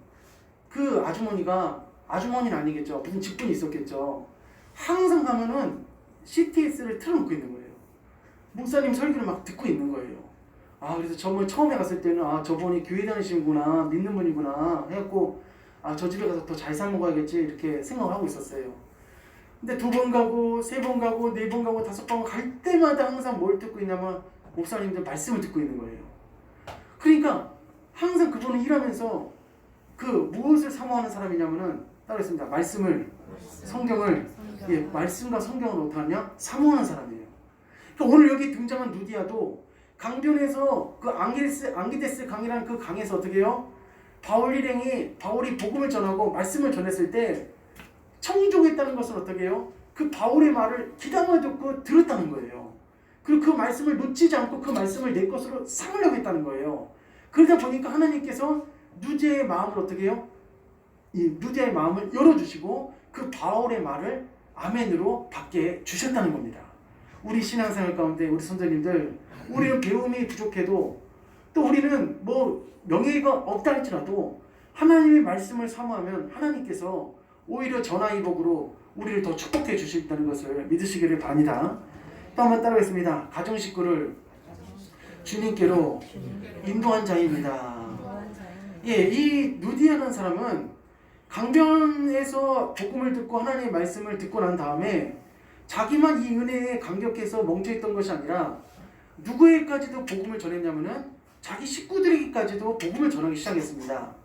그 아주머니가, 아주머니는 아니겠죠, 무슨 직분이 있었겠죠, 항상 가면은 CTS를 틀어놓고 있는 거예요. 목사님 설교를 막 듣고 있는 거예요. 아, 그래서 저번 처음에 갔을 때는 아, 저분이 교회 다니시는구나, 믿는 분이구나 해갖고 아, 저 집에 가서 더 잘 사 먹어야겠지 이렇게 생각을 하고 있었어요. 근데 2번 가고 3번 가고 4번 가고 5번 갈 때마다 항상 뭘 듣고 있냐면 목사님들 말씀을 듣고 있는 거예요. 그러니까 항상 그분은 일하면서 그 무엇을 사모하는 사람이냐면은 따로 있습니다. 말씀을, 성경을, 예, 말씀과 성경을 어떻게 하냐? 사모하는 사람이에요. 그러니까 오늘 여기 등장한 누디아도 강변에서 그 앙기데스 강이라는 그 강에서 어떻게 해요? 바울이 복음을 전하고 말씀을 전했을 때 청종했다는 것은 어떻게 해요? 그 바울의 말을 귀담아 듣고 들었다는 거예요. 그리고 그 말씀을 놓치지 않고 그 말씀을 내 것으로 삼으려고 했다는 거예요. 그러다 보니까 하나님께서 누디아의 마음을 어떻게 해요? 이 누디아의 마음을 열어주시고 그 바울의 말을 아멘으로 받게 주셨다는 겁니다. 우리 신앙생활 가운데 우리 선생님들, 우리는 배움이 부족해도 또 우리는 뭐 명예가 없다 할지라도 하나님의 말씀을 사모하면 하나님께서 오히려 전화위복으로 우리를 더 축복해 주신다는 것을 믿으시기를 바랍니다. 또 한번 따라하겠습니다. 가정 식구를 주님께로 인도한 자입니다. 예, 이 누디아라는 사람은 강변에서 복음을 듣고 하나님의 말씀을 듣고 난 다음에 자기만 이 은혜에 감격해서 멈춰있던 것이 아니라 누구에게까지도 복음을 전했냐면은 자기 식구들에게까지도 복음을 전하기 시작했습니다.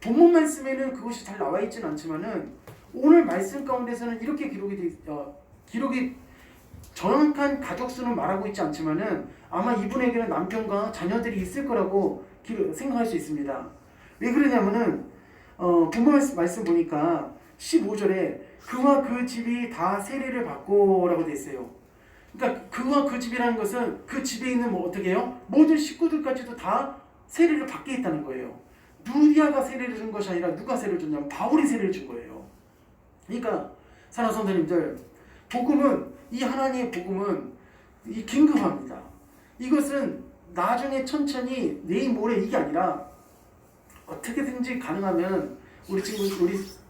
본문 말씀에는 그것이 잘 나와 있지는 않지만은 오늘 말씀 가운데서는 이렇게 기록이 정확한 가족 수는 말하고 있지 않지만은 아마 이분에게는 남편과 자녀들이 있을 거라고 생각할 수 있습니다. 왜 그러냐면은 본문 말씀 보니까 15절에 그와 그 집이 다 세례를 받고라고 돼 있어요. 그러니까 그와 그 집이라는 것은 그 집에 있는 뭐 어떻게 해요? 모든 식구들까지도 다 세례를 받게 있다는 거예요. 누디아가 세례를 준 것이 아니라 누가 세례를 줬냐면 바울이 세례를 준 거예요. 그러니까 사랑하는 성도님들, 복음은, 이 하나님의 복음은 이 긴급합니다. 이것은 나중에 천천히 내일 모레 이게 아니라 어떻게든지 가능하면 우리 친구,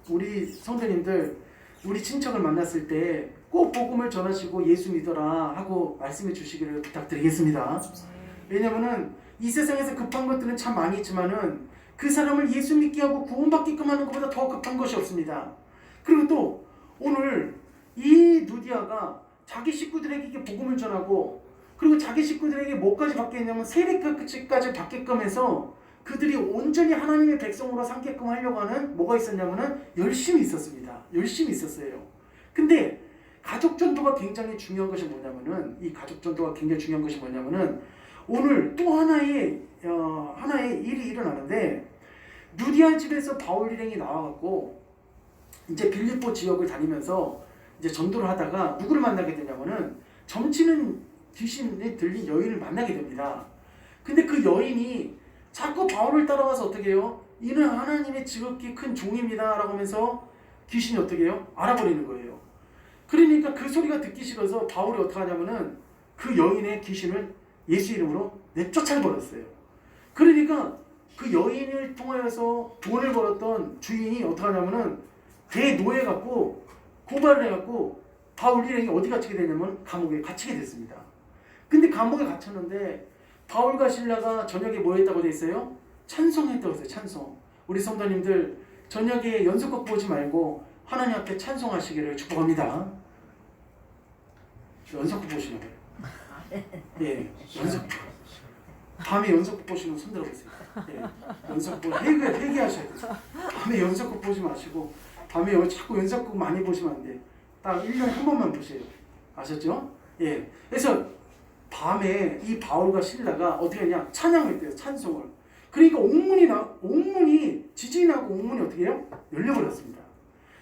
우리 성도님들, 우리 친척을 만났을 때 꼭 복음을 전하시고 예수 믿어라 하고 말씀해 주시기를 부탁드리겠습니다. 왜냐면은 이 세상에서 급한 것들은 참 많이 있지만은 그 사람을 예수 믿게 하고 구원받게끔 하는 것보다 더 급한 것이 없습니다. 그리고 또 오늘 이 누디아가 자기 식구들에게 이렇게 복음을 전하고 그리고 자기 식구들에게 뭐까지 받게 했냐면 세례까지 받게끔 해서 그들이 온전히 하나님의 백성으로 삼게끔 하려고 하는 뭐가 있었냐면은 열심히 있었습니다. 열심히 있었어요. 근데 가족 전도가 굉장히 중요한 것이 뭐냐면은 이 가족 전도가 굉장히 중요한 것이 뭐냐면은 오늘 또 하나의 일이 일어나는데 누디아 집에서 바울 일행이 나와갖고 이제 빌립보 지역을 다니면서 이제 전도를 하다가 누구를 만나게 되냐면은 점치는 귀신에 들린 여인을 만나게 됩니다. 근데 그 여인이 자꾸 바울을 따라와서 어떻게 해요? 이는 하나님의 지극히 큰 종입니다 라고 하면서 귀신이 어떻게 해요? 알아버리는 거예요. 그러니까 그 소리가 듣기 싫어서 바울이 어떻게 하냐면은 그 여인의 귀신을 예수 이름으로 내쫓아버렸어요. 그러니까 그 여인을 통하여서 돈을 벌었던 주인이 어떻게 하냐면은 대노해갖고 고발을 해갖고 바울 일행이 어디 갇히게 되냐면 감옥에 갇히게 됐습니다. 근데 감옥에 갇혔는데 바울과 실라가 저녁에 뭐 했다고 돼 있어요? 찬송했다고 했어요. 찬송. 우리 성도님들 저녁에 연속곡 보지 말고 하나님 앞에 찬송하시기를 축복합니다. 연속곡 보시는 거예요. 예, 연속곡. 밤에 연속곡 보시면 손 들어보세요. 예, 연속곡 회개하셔야 돼요. 밤에 연속곡 보지 마시고 밤에 자꾸 연속곡 많이 보시면 안 돼요. 딱 1년에 한 번만 보세요. 아셨죠? 예. 그래서 밤에 이 바울과 실라가 어떻게 했냐? 찬양을 했대요. 찬송을. 그러니까 옥문이 지진이 나고 옥문이 어떻게 해요? 열려버렸습니다.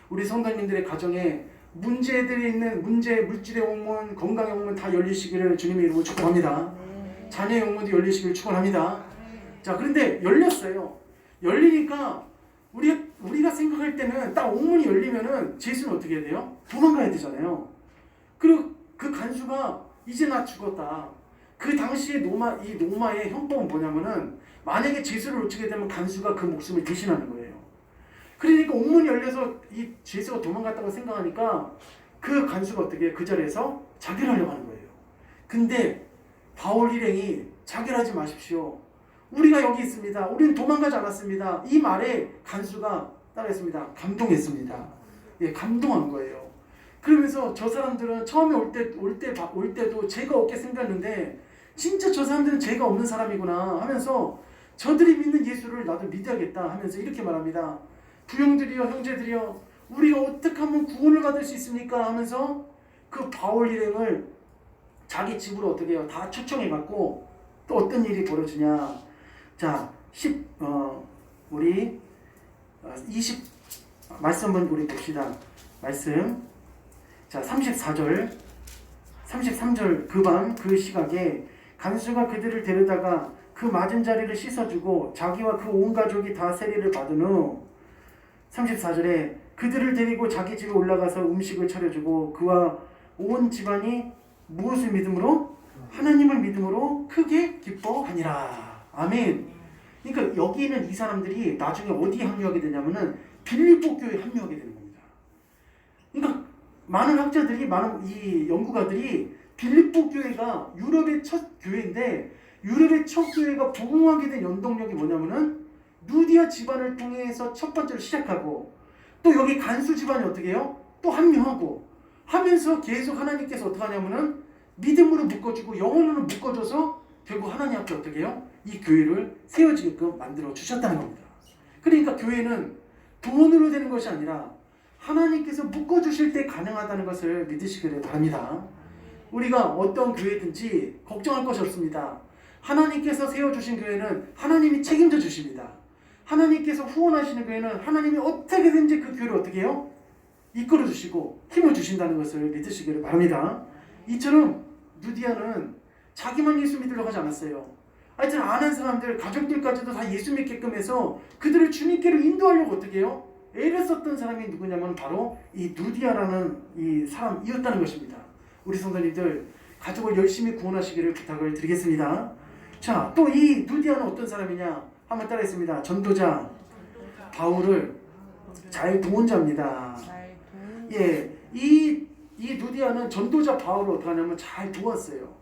우리 성도님들의 가정에 문제들이 있는 물질의 옥문, 건강의 옥문 다 열리시기를 주님의 이름으로 축복합니다. 자녀의 옥문도 열리시기를 축원합니다. 자, 그런데 열렸어요. 열리니까 우리가 생각할 때는 딱 옥문이 열리면은 제수는 어떻게 해야 돼요? 도망가야 되잖아요. 그리고 그 간수가 이제 나 죽었다. 그 당시에 이 로마의 형법은 뭐냐면은 만약에 제수를 놓치게 되면 간수가 그 목숨을 대신하는 거예요. 그러니까 옥문이 열려서 이 제수가 도망갔다고 생각하니까 그 간수가 어떻게 해요? 그 자리에서 자결하려고 하는 거예요. 근데 바울 일행이 자결하지 마십시오. 우리가 여기 있습니다. 우리는 도망가지 않았습니다. 이 말에 간수가 따라했습니다. 감동했습니다. 예, 감동한 거예요. 그러면서 저 사람들은 처음에 올 때도 죄가 없게 생겼는데 진짜 저 사람들은 죄가 없는 사람이구나 하면서 저들이 믿는 예수를 나도 믿어야겠다 하면서 이렇게 말합니다. 부형들이여 형제들이여 우리가 어떻게 하면 구원을 받을 수 있습니까? 하면서 그 바울 일행을 자기 집으로 어떻게 해요? 다 초청해 갖고 또 어떤 일이 벌어지냐. 자, 우리 20 말씀 한번 우리 봅시다. 말씀. 자, 34절 33절 그 밤 그 시각에 간수가 그들을 데려다가 그 맞은 자리를 씻어주고 자기와 그 온 가족이 다 세례를 받은 후 34절에 그들을 데리고 자기 집에 올라가서 음식을 차려주고 그와 온 집안이 무엇을 믿음으로? 하나님을 믿음으로 크게 기뻐하니라. 아멘. 그러니까 여기 있는 이 사람들이 나중에 어디에 합류하게 되냐면은 빌립보 교회에 합류하게 되는 겁니다. 그러니까 많은 학자들이 많은 이 연구가들이 빌립보 교회가 유럽의 첫 교회인데 유럽의 첫 교회가 부흥하게 된 연동력이 뭐냐면은 누디아 집안을 통해서 첫 번째로 시작하고 또 여기 간수 집안이 어떻게 해요? 또 합류하고 하면서 계속 하나님께서 어떻게 하냐면은 믿음으로 묶어주고 영혼으로 묶어줘서 결국 하나님 앞에 어떻게 해요? 이 교회를 세워지게끔 만들어 주셨다는 겁니다. 그러니까 교회는 돈으로 되는 것이 아니라 하나님께서 묶어주실 때 가능하다는 것을 믿으시기를 바랍니다. 우리가 어떤 교회든지 걱정할 것이 없습니다. 하나님께서 세워주신 교회는 하나님이 책임져 주십니다. 하나님께서 후원하시는 교회는 하나님이 어떻게든지 그 교회를 어떻게 해요? 이끌어 주시고 힘을 주신다는 것을 믿으시기를 바랍니다. 이처럼 누디아는 자기만 예수 믿으려고 하지 않았어요. 하여튼 아는 사람들, 가족들까지도 다 예수 믿게끔 해서 그들을 주님께로 인도하려고 어떻게 해요? 애를 썼던 사람이 누구냐면 바로 이 누디아라는 이 사람이었다는 것입니다. 우리 성도님들 가족을 열심히 구원하시기를 부탁을 드리겠습니다. 자, 또 이 누디아는 어떤 사람이냐? 한번 따라했습니다. 전도자 바울을 잘 도운 자입니다. 예, 이 누디아는 전도자 바울을 어떻게 하냐면 잘 도왔어요.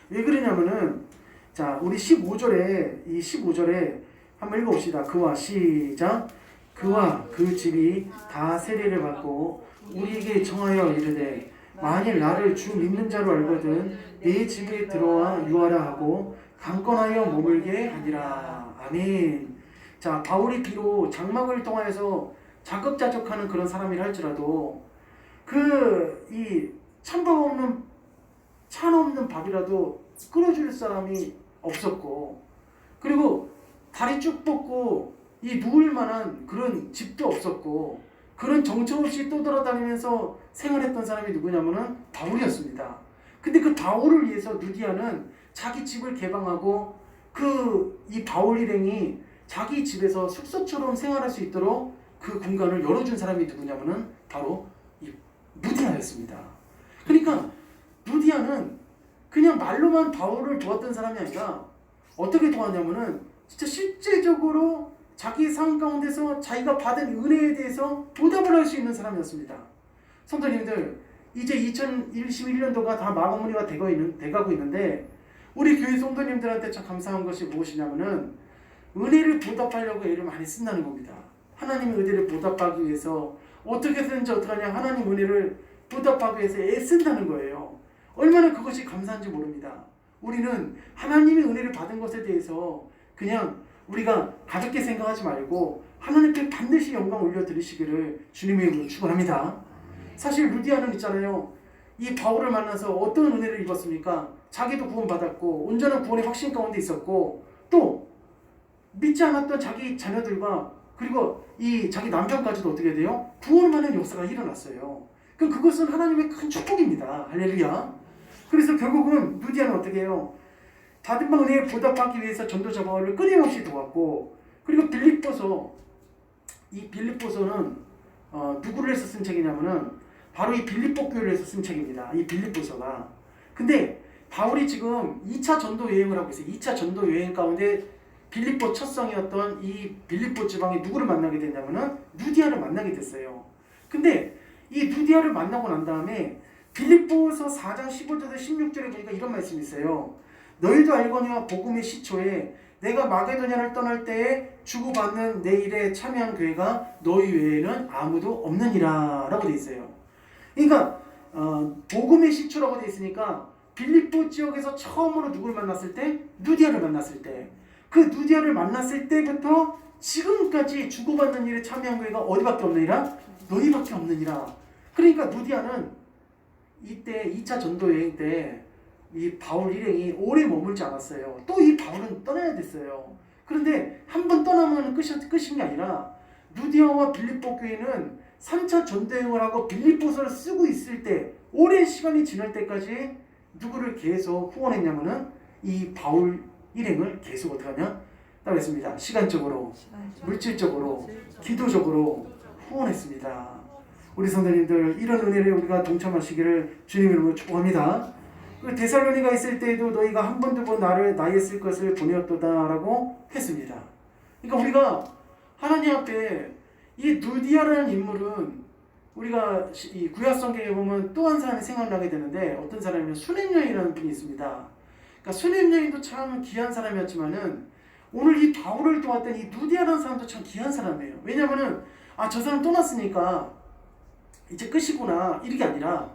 왜 그러냐면은 자, 우리 15절에 한번 읽어봅시다. 그와 시작. 그와 그 집이 다 세례를 받고 우리에게 청하여 이르되 만일 나를 주 믿는 자로 알거든 내 집에 들어와 유하라 하고 강권하여 머물게 하니라. 아멘. 자, 바울이 비록 장막을 통하여서 자급자족하는 그런 사람이라 할지라도 이 찬 없는 밥이라도 끓여줄 사람이 없었고 그리고 다리 쭉 뻗고 이 누울 만한 그런 집도 없었고 그런 정처 없이 떠돌아다니면서 생활했던 사람이 누구냐면은 바울이었습니다. 근데 그 바울을 위해서 누디아는 자기 집을 개방하고 이 바울 일행이 자기 집에서 숙소처럼 생활할 수 있도록 그 공간을 열어준 사람이 누구냐면은 바로 이 누디아였습니다. 그러니까 누디아는 그냥 말로만 바울을 도왔던 사람이 아니라 어떻게 도왔냐면은 진짜 실제적으로 자기 삶 가운데서 자기가 받은 은혜에 대해서 보답을 할 수 있는 사람이었습니다. 성도님들, 이제 2021년도가 다 마무리가 돼가고 있는데 우리 교회 성도님들한테 참 감사한 것이 무엇이냐면은 은혜를 보답하려고 애를 많이 쓴다는 겁니다. 하나님의 은혜를 보답하기 위해서 어떻게든지 어떡하냐 하나님 은혜를 보답하기 위해서 애쓴다는 거예요. 얼마나 그것이 감사한지 모릅니다. 우리는 하나님의 은혜를 받은 것에 대해서 그냥 우리가 가볍게 생각하지 말고 하나님께 반드시 영광 올려드리시기를 주님의 이름으로 축원합니다. 사실 루디아는 있잖아요. 이 바울을 만나서 어떤 은혜를 입었습니까? 자기도 구원받았고 온전한 구원의 확신 가운데 있었고 또 믿지 않았던 자기 자녀들과 그리고 이 자기 남편까지도 어떻게 돼요? 구원하는 역사가 일어났어요. 그럼 그것은 하나님의 큰 축복입니다. 할렐루야. 그래서 결국은 루디아는 어떻게 해요? 받은 바 은혜에 보답하기 위해서 전도자 바울을 끊임없이 도왔고 그리고 빌립보서 이 빌립보서는 누구를 해서 쓴 책이냐면은 바로 이 빌립보 교회를 해서 쓴 책입니다. 이 빌립보서가. 근데 바울이 지금 2차 전도 여행을 하고 있어요. 2차 전도 여행 가운데 빌립보 첫 성이었던 이 빌립보 지방에 누구를 만나게 됐냐면은 누디아를 만나게 됐어요. 근데 이 누디아를 만나고 난 다음에 빌립보서 4장 15절에서 16절에 보니까 이런 말씀이 있어요. 너희도 알거니와 복음의 시초에 내가 마게도냐를 떠날 때에 주고받는 내 일에 참여한 교회가 너희 외에는 아무도 없느니라 라고 돼 있어요. 그러니까 복음의 시초라고 돼 있으니까 빌립보 지역에서 처음으로 누구를 만났을 때? 누디아를 만났을 때. 그 누디아를 만났을 때부터 지금까지 주고받는 일에 참여한 교회가 어디밖에 없느니라? 너희밖에 없느니라. 그러니까 누디아는 이때 2차 전도 여행 때 이 바울 일행이 오래 머물지 않았어요. 또 이 바울은 떠나야 됐어요. 그런데 한 번 떠나면 끝인 게 아니라 누디아와 빌립보 교회는 3차 전도 여행을 하고 빌립보서를 쓰고 있을 때 오랜 시간이 지날 때까지 누구를 계속 후원했냐면은 이 바울 일행을 계속 어떻게 하냐? 따로 했습니다. 시간적으로, 물질적으로, 기도적으로 후원했습니다. 우리 성도님들 이런 은혜를 우리가 동참하시기를 주님의 이름으로 축복합니다. 데살로니가 있을 때에도 너희가 한 번 두 번 나의 쓸 것을 보내었도다라고 했습니다. 그러니까 우리가 하나님 앞에 이 누디아라는 인물은 우리가 이 구약 성경에 보면 또 한 사람이 생각나게 되는데 어떤 사람이면 수냄 여인이라는 분이 있습니다. 그러니까 수냄 여인도 참 귀한 사람이었지만은 오늘 이 바울을 도왔던 이 누디아라는 사람도 참 귀한 사람이에요. 왜냐면은 저 사람 떠났으니까 이제 끝이구나 이게 아니라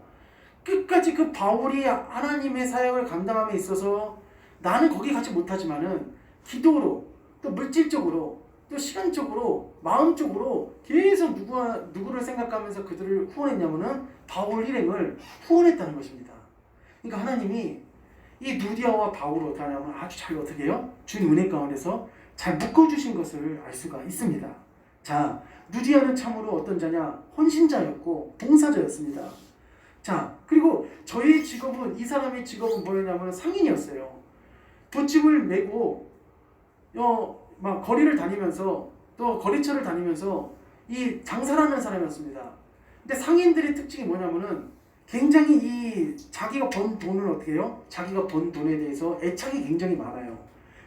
끝까지 그 바울이 하나님의 사역을 감당함에 있어서 나는 거기 가지 못하지만은 기도로 또 물질적으로 또 시간적으로 마음적으로 계속 누구를 생각하면서 그들을 후원했냐면은 바울 일행을 후원했다는 것입니다. 그러니까 하나님이 이 누디아와 바울을 어떻게 하냐면 아주 잘 어떻게 해요? 주님 은혜 가운데서 잘 묶어주신 것을 알 수가 있습니다. 자, 누디아는 참으로 어떤 자냐? 헌신자였고 봉사자였습니다. 자, 그리고 저희 직업은 이 사람의 직업은 뭐였냐면 상인이었어요. 돛집을 메고 막 거리를 다니면서 또 거리처를 다니면서 이 장사를 하는 사람이었습니다. 근데 상인들의 특징이 뭐냐면은 굉장히 이 자기가 번 돈을 어떻게 해요? 자기가 번 돈에 대해서 애착이 굉장히 많아요.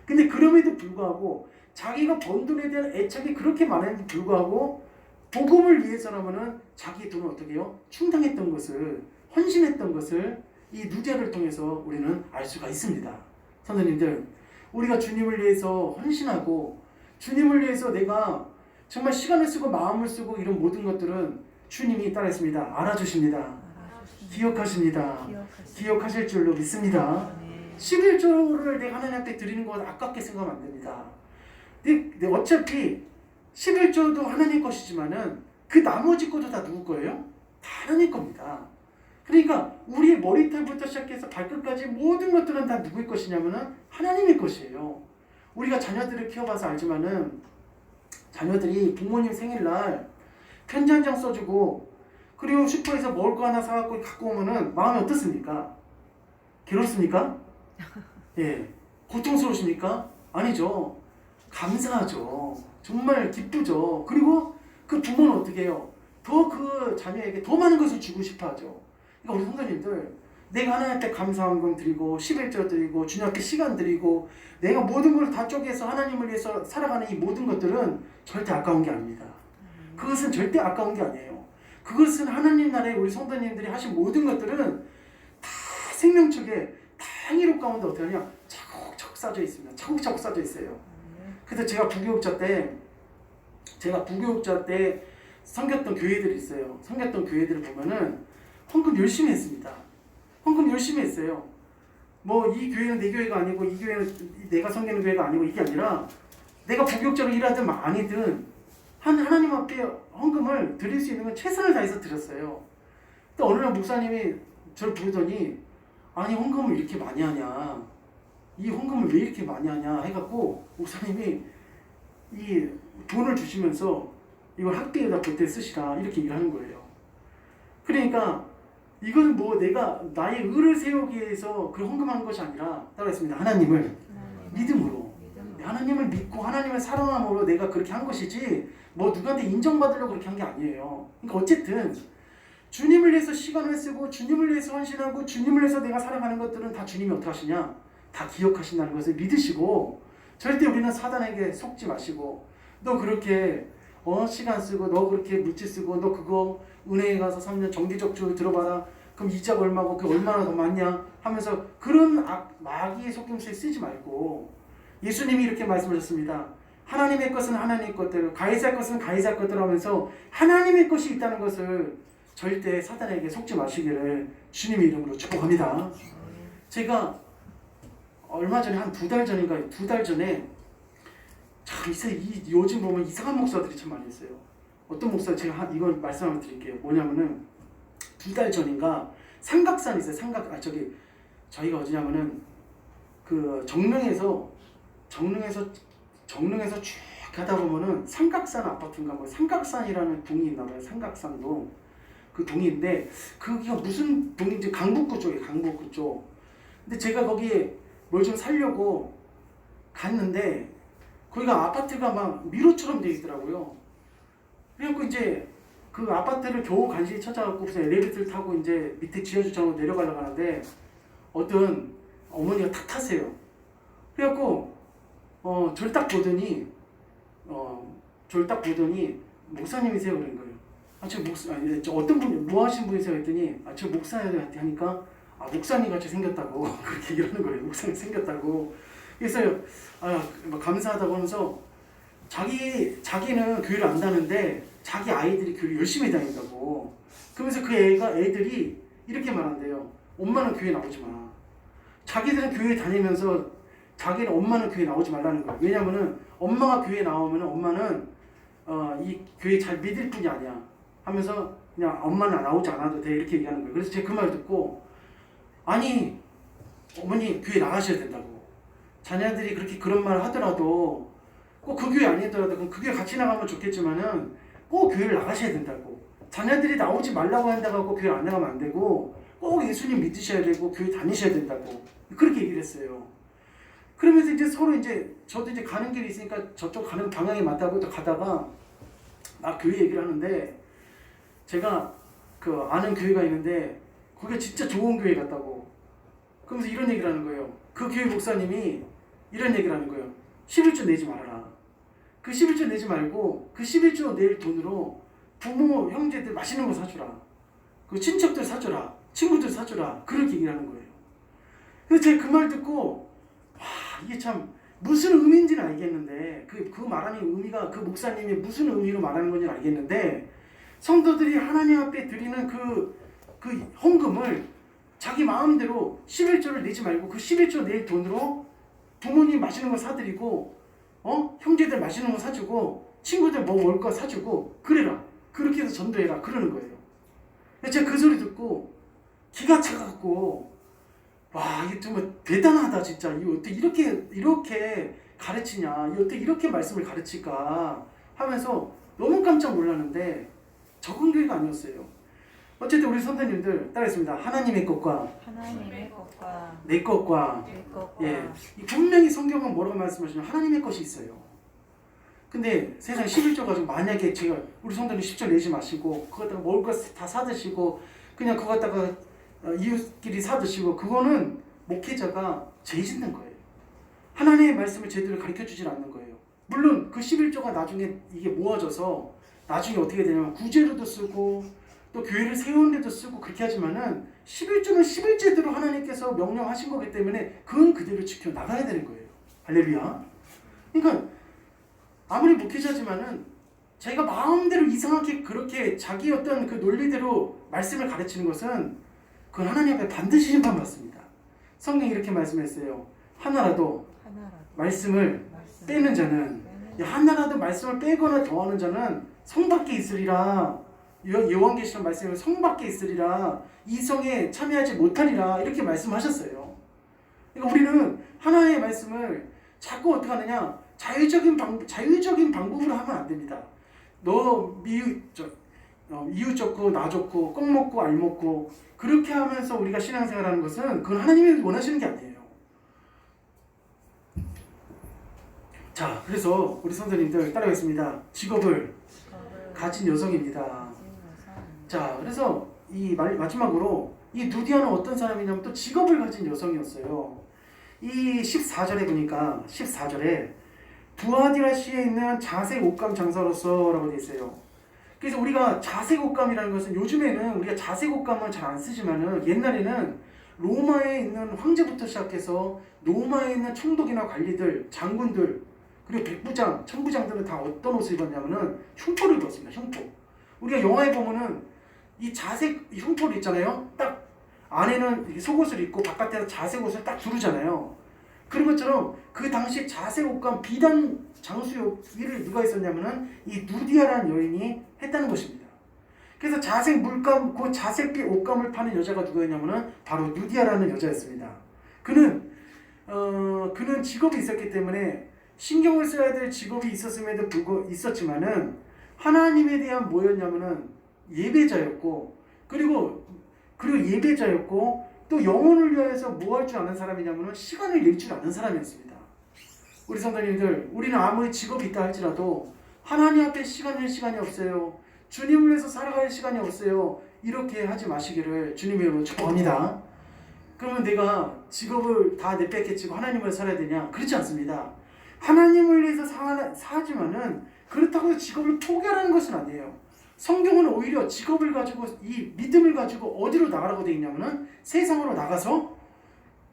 근데 그럼에도 불구하고 자기가 번 돈에 대한 애착이 그렇게 많은데도 불구하고 복음을 위해서라면은 자기 돈을 어떻게 해요? 충당했던 것을, 헌신했던 것을 이 누디아를 통해서 우리는 알 수가 있습니다. 선생님들, 우리가 주님을 위해서 헌신하고 주님을 위해서 내가 정말 시간을 쓰고 마음을 쓰고 이런 모든 것들은 주님이 따르겠습니다. 알아주십니다. 기억하십니다. 기억하실 줄로 믿습니다. 11조를 내가 하나님 앞에 드리는 건 아깝게 생각하면 안 됩니다. 근데 어차피 11조도 하나님 것이지만은 그 나머지 것도 다 누구 거예요? 다 하나님 겁니다. 그러니까 우리의 머리털부터 시작해서 발끝까지 모든 것들은 다 누구의 것이냐면은 하나님의 것이에요. 우리가 자녀들을 키워봐서 알지만은 자녀들이 부모님 생일날 편지 한 장 써주고 그리고 슈퍼에서 먹을 거 하나 사갖고 갖고 오면은 마음이 어떻습니까? 괴롭습니까? 예. 고통스러우십니까? 아니죠. 감사하죠. 정말 기쁘죠. 그리고 그 부모는 어떻게 해요? 더 그 자녀에게 더 많은 것을 주고 싶어 하죠. 그러니까 우리 성도님들, 내가 하나님한테 감사한금 드리고 11조 드리고 주님 앞에 시간 드리고 내가 모든 걸 다 쪼개서 하나님을 위해서 살아가는 이 모든 것들은 절대 아까운 게 아닙니다. 그것은 절대 아까운 게 아니에요. 그것은 하나님 나라에 우리 성도님들이 하신 모든 것들은 다 생명책에 다 행위로 가운데 어떻게 하냐? 차곡차곡 쌓여 있습니다. 차곡차곡 쌓여 있어요. 그래서 제가 부교육자 때 섬겼던 교회들이 있어요. 섬겼던 교회들을 보면은 헌금 열심히 했습니다. 헌금 열심히 했어요. 뭐 이 교회는 내 교회가 아니고 이 교회는 내가 섬기는 교회가 아니고 이게 아니라 내가 부교육자로 일하든 아니든 하나님 앞에 헌금을 드릴 수 있는 건 최선을 다해서 드렸어요. 근데 어느 날 목사님이 저를 부르더니 아니 헌금을 이렇게 많이 하냐, 이 헌금을 왜 이렇게 많이 하냐 해갖고 목사님이 이 돈을 주시면서 이걸 학비에다 그때 쓰시라 이렇게 일하는 거예요. 그러니까 이건 뭐 내가 나의 의를 세우기 위해서 그 헌금하는 것이 아니라 따라했습니다. 하나님을 믿음으로 하나님을 믿고 하나님을 사랑함으로 내가 그렇게 한 것이지 뭐 누구한테 인정받으려고 그렇게 한 게 아니에요. 그러니까 어쨌든 주님을 위해서 시간을 쓰고 주님을 위해서 헌신하고 주님을 위해서 내가 살아가는 것들은 다 주님이 어떻게 하시냐? 다 기억하신다는 것을 믿으시고 절대 우리는 사단에게 속지 마시고 너 그렇게 시간 쓰고 너 그렇게 물질 쓰고 너 그거 은행에 가서 3년 정기적주 들어봐라. 그럼 이자가 얼마고 그게 얼마나 더 많냐 하면서 그런 마귀의 속임수에 쓰지 말고 예수님이 이렇게 말씀하셨습니다. 하나님의 것은 하나님의 것대로 가이사의 것은 가이사의 것대로 하면서 하나님의 것이 있다는 것을 절대 사단에게 속지 마시기를 주님의 이름으로 축복합니다. 제가 얼마 전에 한 2달 전인가 2달 전에 참 요즘 보면 이상한 목사들이 참 많이 있어요. 어떤 목사 제가 이걸 말씀 한번 드릴게요. 뭐냐면은 2달 전인가 삼각산 있어요. 저희가 어디냐면은 그 정릉에서 쭉 가다 보면은 삼각산 아파트인가 뭐 삼각산이라는 동이 있나 봐요. 삼각산동 그 동인데 그게 무슨 동인지 강북구 쪽이에요. 강북구 쪽. 근데 제가 거기에 뭘 좀 살려고 갔는데 거기가 아파트가 막 미로처럼 돼 있더라고요. 그래갖고 이제 그 아파트를 겨우 간신히 찾아갖고 무슨 엘리베이터를 타고 이제 밑에 지하주차장으로 내려가려고 하는데 어떤 어머니가 탁 타세요. 그래갖고 저를 딱 보더니 목사님이세요 그런 거예요. 저 어떤 분이 뭐 하신 분이세요 했더니 저 목사예요 하니까 목사님 같이 생겼다고 그렇게 얘기를 하는 거예요. 목사님 생겼다고. 그래서 감사하다고 하면서 자기는 교회를 안 다는데 자기 아이들이 교회를 열심히 다닌다고. 그러면서 그 애들이 이렇게 말한대요. 엄마는 교회 나오지 마. 자기들은 교회 다니면서 자기는 엄마는 교회 나오지 말라는 거예요. 왜냐면은 엄마가 교회 나오면 엄마는 이 교회 잘 믿을 뿐이 아니야 하면서 그냥 엄마는 나오지 않아도 돼 이렇게 얘기하는 거예요. 그래서 제가 그 말 듣고 아니 어머니 교회 나가셔야 된다고. 자녀들이 그렇게 그런 말을 하더라도 꼭 그 교회 아니더라도 그럼 그 교회 같이 나가면 좋겠지만은 꼭 교회를 나가셔야 된다고. 자녀들이 나오지 말라고 한다고 교회 안 나가면 안 되고 꼭 예수님 믿으셔야 되고 교회 다니셔야 된다고 그렇게 얘기를 했어요. 그러면서 이제 서로 저도 이제 가는 길이 있으니까 저쪽 가는 방향이 맞다고 또 가다가 교회 얘기를 하는데 제가 그 아는 교회가 있는데 거기가 진짜 좋은 교회 같다고. 그러면서 이런 얘기를 하는 거예요. 그 교회 목사님이 이런 얘기를 하는 거예요. 11조 내지 말아라. 그 11조 내지 말고 그 11조 낼 돈으로 부모, 형제들 맛있는 거 사주라. 그 친척들 사주라. 친구들 사주라. 그렇게 얘기를 하는 거예요. 그래서 제가 그 말 듣고 이게 참 무슨 의미인지는 알겠는데 그 말하는 의미가 그 목사님이 무슨 의미로 말하는 건지 알겠는데 성도들이 하나님 앞에 드리는 그 헌금을 자기 마음대로 11조를 내지 말고 그 11조 낼 돈으로 부모님 맛있는 거 사드리고 형제들 맛있는 거 사주고 친구들 뭐 먹을 거 사주고 그래라. 그렇게 해서 전도해라. 그러는 거예요. 제가 그 소리 듣고 기가 차갖고 이게 정말 대단하다 진짜. 이거 어떻게 이렇게 가르치냐. 이거 어떻게 이렇게 말씀을 가르칠까 하면서 너무 깜짝 놀랐는데 적은 교회가 아니었어요. 어쨌든 우리 선생님들 따라했습니다. 하나님의 것과 내 것과 분명히 성경은 뭐라고 말씀하시냐면 하나님의 것이 있어요. 근데 세상 11조 가지고 만약에 제가 우리 성도님 10조 내지 마시고 그거 갖다가 먹을 거 다 사드시고 그냥 그거 갖다가 이웃끼리 사드시고 그거는 목회자가 죄 짓는 거예요. 하나님의 말씀을 제대로 가르쳐주질 않는 거예요. 물론 그 11조가 나중에 이게 모아져서 나중에 어떻게 되냐면 구제로도 쓰고 또 교회를 세우는 데도 쓰고 그렇게 하지만은 11조는 11제대로 하나님께서 명령하신 거기 때문에 그건 그대로 지켜나가야 되는 거예요. 할렐루야. 그러니까 아무리 목회자지만은 자기가 마음대로 이상하게 그렇게 자기 어떤 그 논리대로 말씀을 가르치는 것은 그건 하나님 앞에 반드시 심판받습니다. 성경이 이렇게 말씀했어요. 하나라도 말씀을 빼는 자는 하나라도 말씀을 빼거나 더하는 자는 성 밖에 있으리라. 요한계시록 말씀에 성 밖에 있으리라. 이 성에 참여하지 못하리라. 이렇게 말씀하셨어요. 그러니까 우리는 하나의 말씀을 자꾸 어떻게 하느냐. 자유적인 방법으로 하면 안 됩니다. 이웃 좋고 나 좋고 꼭 먹고 알 먹고 그렇게 하면서 우리가 신앙생활하는 것은 그건 하나님이 원하시는 게 아니에요. 자, 그래서 우리 선생님들 따라하겠습니다. 직업을 가진 여성입니다. 자, 그래서 이 마지막으로 이 누디아는 어떤 사람이냐면 또 직업을 가진 여성이었어요. 이 14절에 보니까 14절에 두아디라시에 있는 자색 옷감 장사로서 라고 되어 있어요. 그래서 우리가 자색 옷감이라는 것은 요즘에는 우리가 자색 옷감은 잘 안 쓰지만은 옛날에는 로마에 있는 황제부터 시작해서 로마에 있는 총독이나 관리들, 장군들, 그리고 백부장, 천부장들은 다 어떤 옷을 입었냐면은 흉포를 입었습니다. 흉포. 우리가 영화에 보면은 이 자색 흉포를 있잖아요. 딱 안에는 속옷을 입고 바깥에서 자색 옷을 딱 두르잖아요. 그런 것처럼 그 당시 자색 옷감 비단 장수욕 일을 누가 했었냐면은 이 누디아라는 여인이 했다는 것입니다. 그래서 자색 물감, 그 자색빛 옷감을 파는 여자가 누구였냐면은 바로 누디아라는 여자였습니다. 그는 직업이 있었기 때문에 신경을 써야 될 직업이 있었음에도 불구하고 있었지만은 하나님에 대한 뭐였냐면은 예배자였고 그리고 예배자였고 또 영혼을 위해서 뭐 할 줄 아는 사람이냐면은 시간을 낼 줄 아는 사람이었습니다. 우리 성도님들, 우리는 아무리 직업이 있다 할지라도 하나님 앞에 시간 낼 시간이 없어요. 주님을 위해서 살아갈 시간이 없어요. 이렇게 하지 마시기를 주님의 이름으로 축복합니다. 그러면 내가 직업을 다 내뺏겠지고 하나님을 살아야 되냐? 그렇지 않습니다. 하나님을 위해서 사지만은 그렇다고 직업을 포기하라는 것은 아니에요. 성경은 오히려 직업을 가지고 이 믿음을 가지고 어디로 나가라고 되어 있냐면은 세상으로 나가서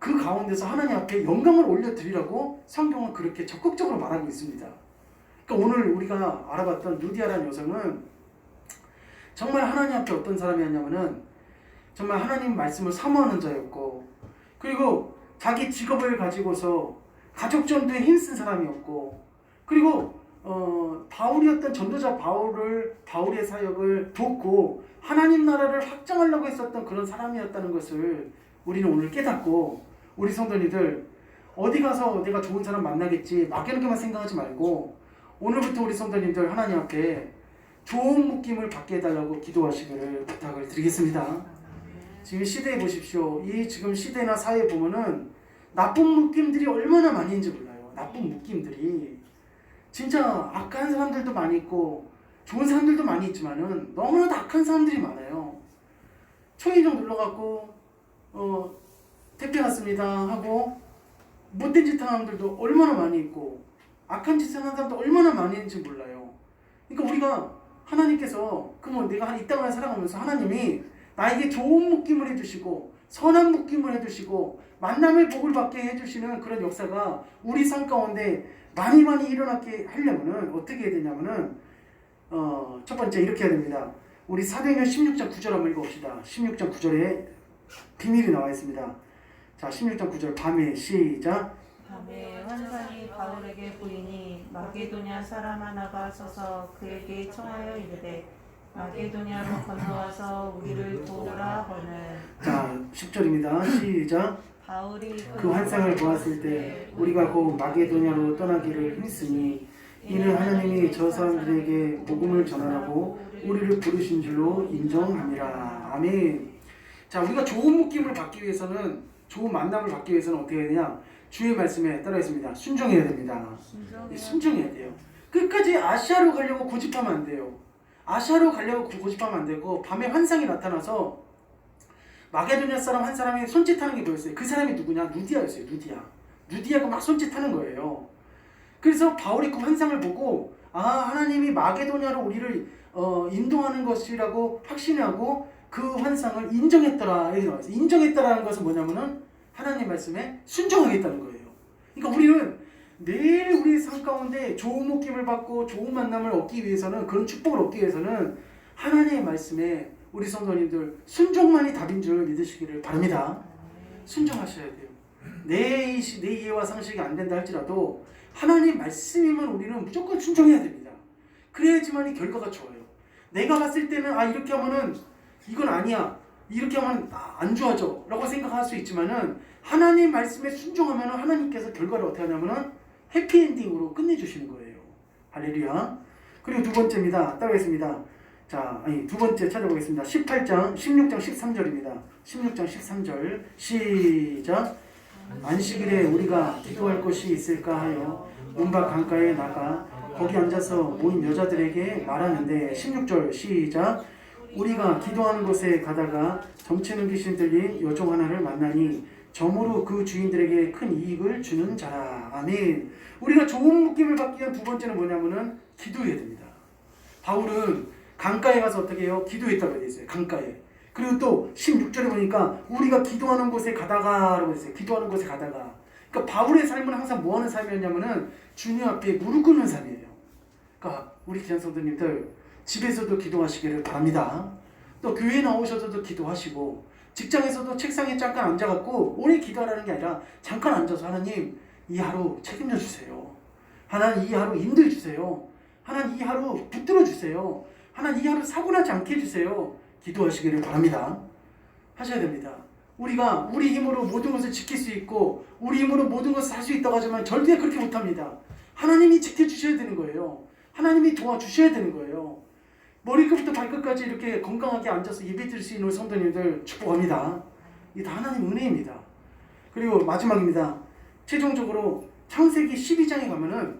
그 가운데서 하나님 앞에 영광을 올려드리라고 성경은 그렇게 적극적으로 말하고 있습니다. 그러니까 오늘 우리가 알아봤던 누디아라는 여성은 정말 하나님 앞에 어떤 사람이었냐면은 정말 하나님 말씀을 사모하는 자였고 그리고 자기 직업을 가지고서 가족 전도에 힘쓴 사람이었고 그리고 바울이었던 전도자 바울의 사역을 돕고 하나님 나라를 확장하려고 했었던 그런 사람이었다는 것을 우리는 오늘 깨닫고 우리 성도님들 어디 가서 내가 좋은 사람 만나겠지 막연하게만 생각하지 말고 오늘부터 우리 성도님들 하나님 앞에 좋은 묶임을 받게 해달라고 기도하시기를 부탁을 드리겠습니다. 지금 시대에 보십시오. 이 지금 시대나 사회에 보면은 나쁜 묶임들이 얼마나 많이 있는지 몰라요. 나쁜 묶임들이 진짜 악한 사람들도 많이 있고 좋은 사람들도 많이 있지만은 너무나도 악한 사람들이 많아요. 초인종 눌러갖고 택배 왔습니다 하고 못된 짓 하는 사람들도 얼마나 많이 있고 악한 짓을 하는 사람도 얼마나 많이 있는지 몰라요. 그러니까 우리가 하나님께서 그러면 내가 이 땅을 살아가면서 하나님이 나에게 좋은 묶임을 해주시고 선한 묶임을 해주시고 만남의 복을 받게 해주시는 그런 역사가 우리 삶 가운데 많이 일어나게 하려면은 어떻게 해야 되냐면은 첫 번째 이렇게 해야 됩니다. 우리 사도행전 16장 9절 한번 읽어봅시다. 16장 9절에 비밀이 나와 있습니다. 자, 16장 9절 밤에 시작. 밤에 환상이 바울에게 보이니 마게도냐 사람 하나가 서서 그에게 청하여 이르되 마게도냐로 건너와서 우리를 도우라 하거늘. 자, 10절입니다. 시작. 바울이 그 환상을 보았을 때 우리가 곧 마게도냐로 떠나기를 힘쓰니 이는 하나님이 저 사람들에게 복음을 전하라고 우리를 부르신 줄로 인정함이라. 아멘. 자, 우리가 좋은 묶임을 받기 위해서는 좋은 만남을 받기 위해서는 어떻게 해야 되냐? 주의 말씀에 따라있습니다. 순종해야 됩니다. 순종해야 돼요. 끝까지 아시아로 가려고 고집하면 안 돼요. 아시아로 가려고 고집하면 안 되고 밤에 환상이 나타나서 마게도냐 사람 한 사람이 손짓하는 게 보였어요. 그 사람이 누구냐? 루디아였어요. 루디아가 막 손짓하는 거예요. 그래서 바울이 그 환상을 보고 하나님이 마게도냐로 우리를 인도하는 것이라고 확신하고 그 환상을 인정했더라. 이렇게 나와 있어요. 인정했다라는 것은 뭐냐면은 하나님 말씀에 순종하겠다는 거예요. 그러니까 우리는 매일 우리 삶 가운데 좋은 묶임을 받고 좋은 만남을 얻기 위해서는 그런 축복을 얻기 위해서는 하나님의 말씀에 우리 성도님들 순종만이 답인 줄 믿으시기를 바랍니다. 순종하셔야 돼요. 내 이해와 상식이 안 된다 할지라도 하나님 말씀이면 우리는 무조건 순종해야 됩니다. 그래야지만이 결과가 좋아요. 내가 봤을 때는 이렇게 하면은 이건 아니야. 이렇게 하면 안 좋아져 라고 생각할 수 있지만은 하나님 말씀에 순종하면 하나님께서 결과를 어떻게 하냐면은 해피엔딩으로 끝내주시는 거예요. 할렐루야. 그리고 두 번째입니다. 따라하겠습니다. 자, 두 번째 찾아보겠습니다. 16장 13절입니다. 16장 13절 시작. 안식일에 우리가 기도할 것이 있을까 하여 문밖 강가에 나가 거기 앉아서 모인 여자들에게 말하는데 16절 시작. 우리가 기도하는 곳에 가다가 점치는 귀신 들린 여종 하나를 만나니 점으로 그 주인들에게 큰 이익을 주는 자라. 아멘. 우리가 좋은 묶임을 받기 위한 두 번째는 뭐냐면은 기도해야 됩니다. 바울은 강가에 가서 어떻게 해요? 기도했다고 되어 있어요. 강가에. 그리고 또 16절에 보니까 우리가 기도하는 곳에 가다가 라고 했어요. 기도하는 곳에 가다가. 그러니까 바울의 삶은 항상 뭐 하는 삶이었냐면은 주님 앞에 무릎 꿇는 삶이에요. 그러니까 우리 귀한 성도님들 집에서도 기도하시기를 바랍니다. 또 교회에 나오셔서도 기도하시고 직장에서도 책상에 잠깐 앉아갖고 오래 기도하라는 게 아니라 잠깐 앉아서 하나님 이 하루 책임져 주세요. 하나님 이 하루 인도해 주세요. 하나님 이 하루 붙들어 주세요. 하나님 이 하루 사고 나지 않게 해주세요. 기도하시기를 바랍니다. 하셔야 됩니다. 우리가 우리 힘으로 모든 것을 지킬 수 있고 우리 힘으로 모든 것을 할 수 있다고 하지만 절대 그렇게 못합니다. 하나님이 지켜주셔야 되는 거예요. 하나님이 도와주셔야 되는 거예요. 머리끝부터 발끝까지 이렇게 건강하게 앉아서 예배드릴 수 있는 성도님들 축복합니다. 이게 다 하나님 은혜입니다. 그리고 마지막입니다. 최종적으로 창세기 12장에 가면은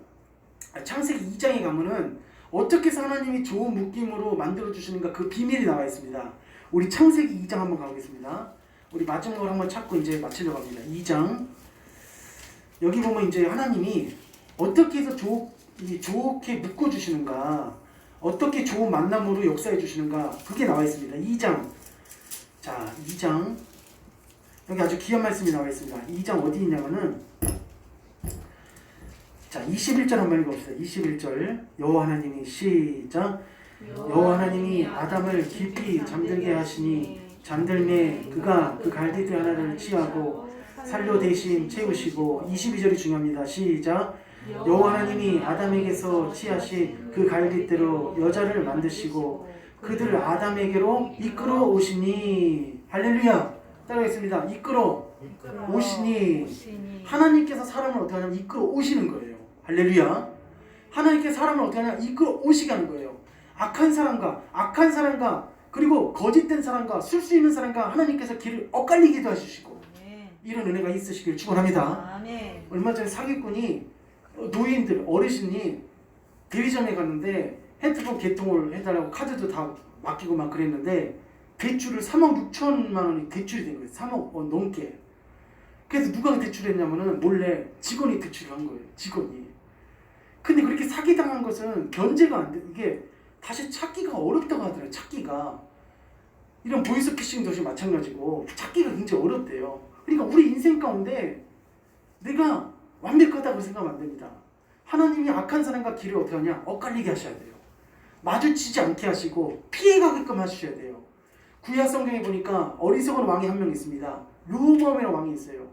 창세기 2장에 가면은 어떻게 해서 하나님이 좋은 묶임으로 만들어 주시는가 그 비밀이 나와 있습니다. 우리 창세기 2장 한번 가보겠습니다. 우리 마지막으로 한번 찾고 이제 마치려고 합니다. 2장. 여기 보면 이제 하나님이 어떻게 해서 좋게 묶어 주시는가, 어떻게 좋은 만남으로 역사해 주시는가 그게 나와 있습니다. 2장. 자, 2장. 여기 아주 귀한 말씀이 나와 있습니다. 2장 어디 있냐면은 자, 21절 한번 읽어봅시다. 21절. 여호와 하나님이 시작. 여호와 하나님이 아담을 깊이 잠들게 하시니 잠들매 그가 그 갈대들 하나를 취하고 살로 대신 채우시고 22절이 중요합니다. 시작. 여호와 하나님이 아담에게서 취하신 그 갈대대로 여자를 만드시고 그들을 아담에게로 이끌어 오시니. 할렐루야. 따라하겠습니다. 이끌어 오시니. 하나님께서 사람을 어떻게 하냐면 이끌어 오시는 거예요. 할렐루야. 하나님께서 사람을 어떻게 하냐 이끌어 오시게 하는 거예요. 악한 사람과 그리고 거짓된 사람과 술수 있는 사람과 하나님께서 길을 엇갈리기도 해주시고 이런 은혜가 있으시길 축원합니다. 얼마 전에 사기꾼이 노인들 어르신이 대리점에 갔는데 핸드폰 개통을 해달라고 카드도 다 맡기고 막 그랬는데 대출을 3억 6천만 원이 대출이 된 거예요. 3억 원 넘게. 그래서 누가 대출했냐면은 몰래 직원이 대출을 한 거예요. 직원이. 근데 그렇게 사기당한 것은 변제가 안 돼. 이게 다시 찾기가 어렵다고 하더라고요. 찾기가. 이런 보이스피싱도 역시 마찬가지고 찾기가 굉장히 어렵대요. 그러니까 우리 인생 가운데 내가 완벽하다고 생각하면 안 됩니다. 하나님이 악한 사람과 길을 어떻게 하냐? 엇갈리게 하셔야 돼요. 마주치지 않게 하시고 피해가게끔 하셔야 돼요. 구약 성경에 보니까 어리석은 왕이 한 명 있습니다. 르호보암이라는 왕이 있어요.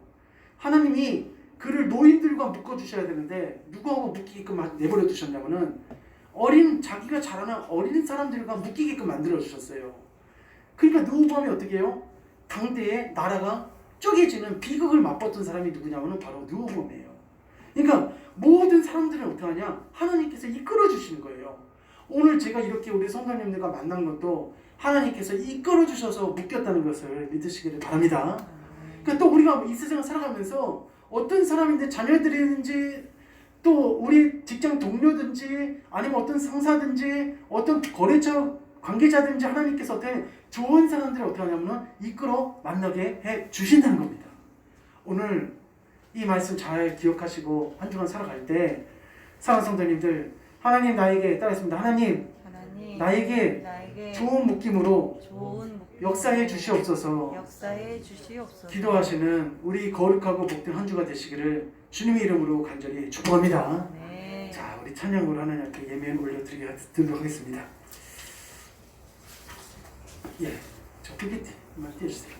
하나님이 그를 노인들과 묶어주셔야 되는데 누구하고 묶이게끔 내버려 두셨냐면은 자기가 자라는 어린 사람들과 묶이게끔 만들어 주셨어요. 그러니까 르호보암이 어떻게 해요? 당대에 나라가 쪼개지는 비극을 맛봤던 사람이 누구냐면은 바로 르호보암이에요. 그러니까 모든 사람들은 어떻게 하냐? 하나님께서 이끌어 주시는 거예요. 오늘 제가 이렇게 우리 성도님들과 만난 것도 하나님께서 이끌어 주셔서 묶였다는 것을 믿으시기를 바랍니다. 그러니까 또 우리가 이 세상을 살아가면서 어떤 사람인데 자녀들이든지 또 우리 직장 동료든지 아니면 어떤 상사든지 어떤 거래처 관계자든지 하나님께서 어떤 좋은 사람들을 어떻게 하냐면 이끌어 만나게 해 주신다는 겁니다. 오늘 이 말씀 잘 기억하시고 한 주간 살아갈 때 사랑하는 성도님들 하나님 나에게 따르겠습니다. 하나님 나에게 좋은 묶임으로 역사해 주시옵소서. 기도하시는 우리 거룩하고 복된 한 주가 되시기를 주님의 이름으로 간절히 축복합니다. 자, 우리 찬양으로 하나님께 예면 올려드리도록 하겠습니다. 예, 저 PPT만 띄워주세요.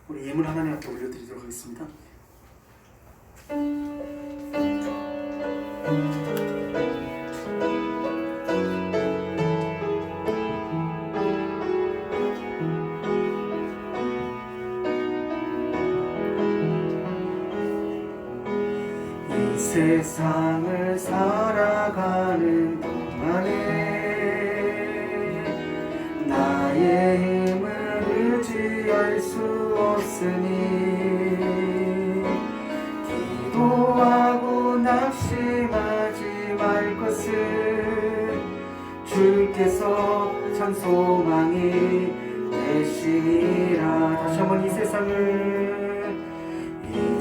우리 예물 하나님 앞에 올려드리도록 하겠습니다. 이 세상을 살아가는 동안 의지할 수 없으니 기도하고 낙심하지 말 것을 주께서 참 소망이 되시리라. 다시 한번 이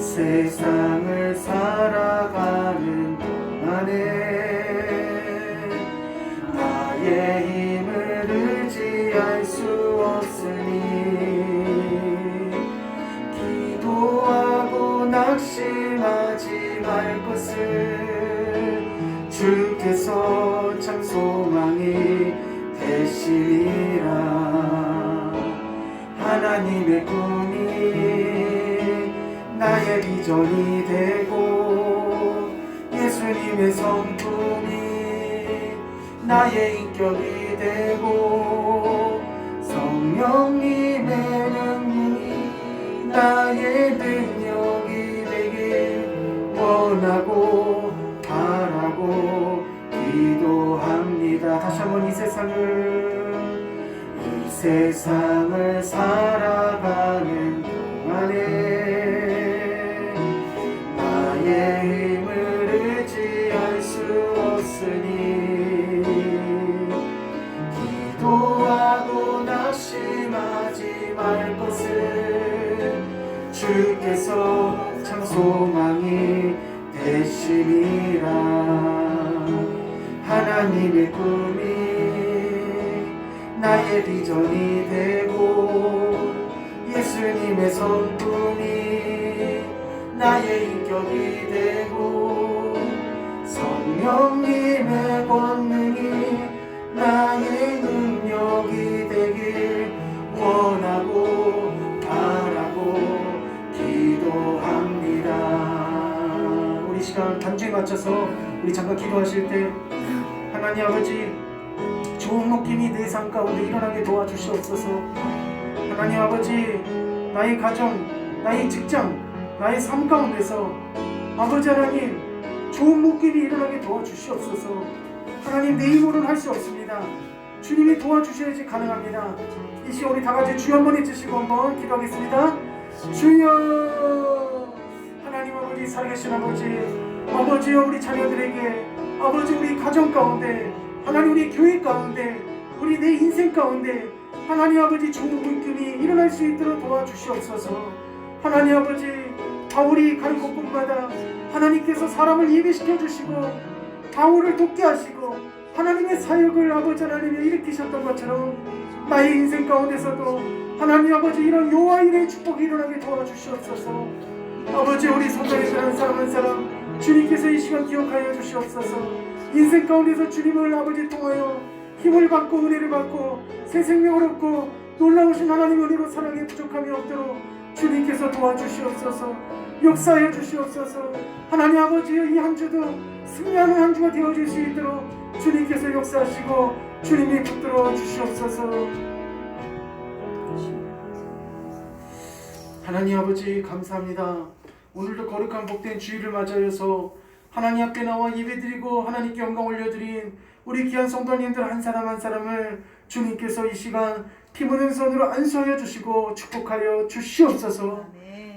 세상을 살아가는 동안에 나의 힘을 의지할 수 없으니 기도하고 낙심하지 말 것을 주께서 참 소망이 되시리라. 하나님의 꿈이 나의 비전이 되고 예수님의 성품이 나의 인격이 되고 성령님의 능력이 나의 능력이 되길 원하고 바라고 기도합니다. 다시 한번 이 세상을 살아가는 동안에 나의 힘을 의지할 수 없으니 기도하고 낙심하지 말 것을 주께서 참 소망이 되시리라. 하나님의 꿈이 나의 비전이 되고 예수님의 성품이 나의 인격이 되고 성령님의 권능이 나의 능력이 되길 원하고 바라고 기도합니다. 우리 시간 단주에 맞춰서 우리 잠깐 기도하실 때 하나님 아버지 좋은 목김이 내 삶 가운데 일어나게 도와주시옵소서. 하나님 아버지 나의 가정, 나의 직장, 나의 삶 가운데서 아버지 하나님 좋은 목김이 일어나게 도와주시옵소서. 하나님 내 힘으로는 할 수 없습니다. 주님이 도와주셔야지 가능합니다. 이 시간 우리 다같이 주여 한번 해주시고 한번 기도하겠습니다. 주여. 하나님 아버지 살아계신 아버지여 우리 자녀들에게 아버지 우리 가정 가운데 하나님 우리 교회 가운데 우리 내 인생 가운데 하나님 아버지 좋은 목김이 일어날 수 있도록 도와주시옵소서. 하나님 아버지 바울이 가는 곳곳마다 하나님께서 사람을 예배시켜 주시고 바울을 돕게 하시고 하나님의 사역을 아버지 하나님이 일으키셨던 것처럼 나의 인생 가운데서도 하나님 아버지 이런 여호와의 축복이 일어나게 도와주시옵소서. 아버지 우리 성도님들 한 사람 한 사람 주님께서 이 시간 기억하여 주시옵소서. 인생 가운데서 주님을 아버지 통하여 힘을 받고 은혜를 받고 새 생명을 얻고 놀라우신 하나님 은혜로 사랑에 부족함이 없도록 주님께서 도와주시옵소서. 역사해 주시옵소서. 하나님 아버지 이 한 주도 승리하는 한 주가 되어질 수 있도록 주님께서 역사하시고 주님이 붙들어 주시옵소서. 하나님 아버지 감사합니다. 오늘도 거룩한 복된 주일을 맞이하여서 하나님 앞에 나와 예배드리고 하나님께 영광 올려드린 우리 귀한 성도님들 한 사람 한 사람을 주님께서 이 시간 피 묻은 손으로 안수하여 주시고 축복하여 주시옵소서.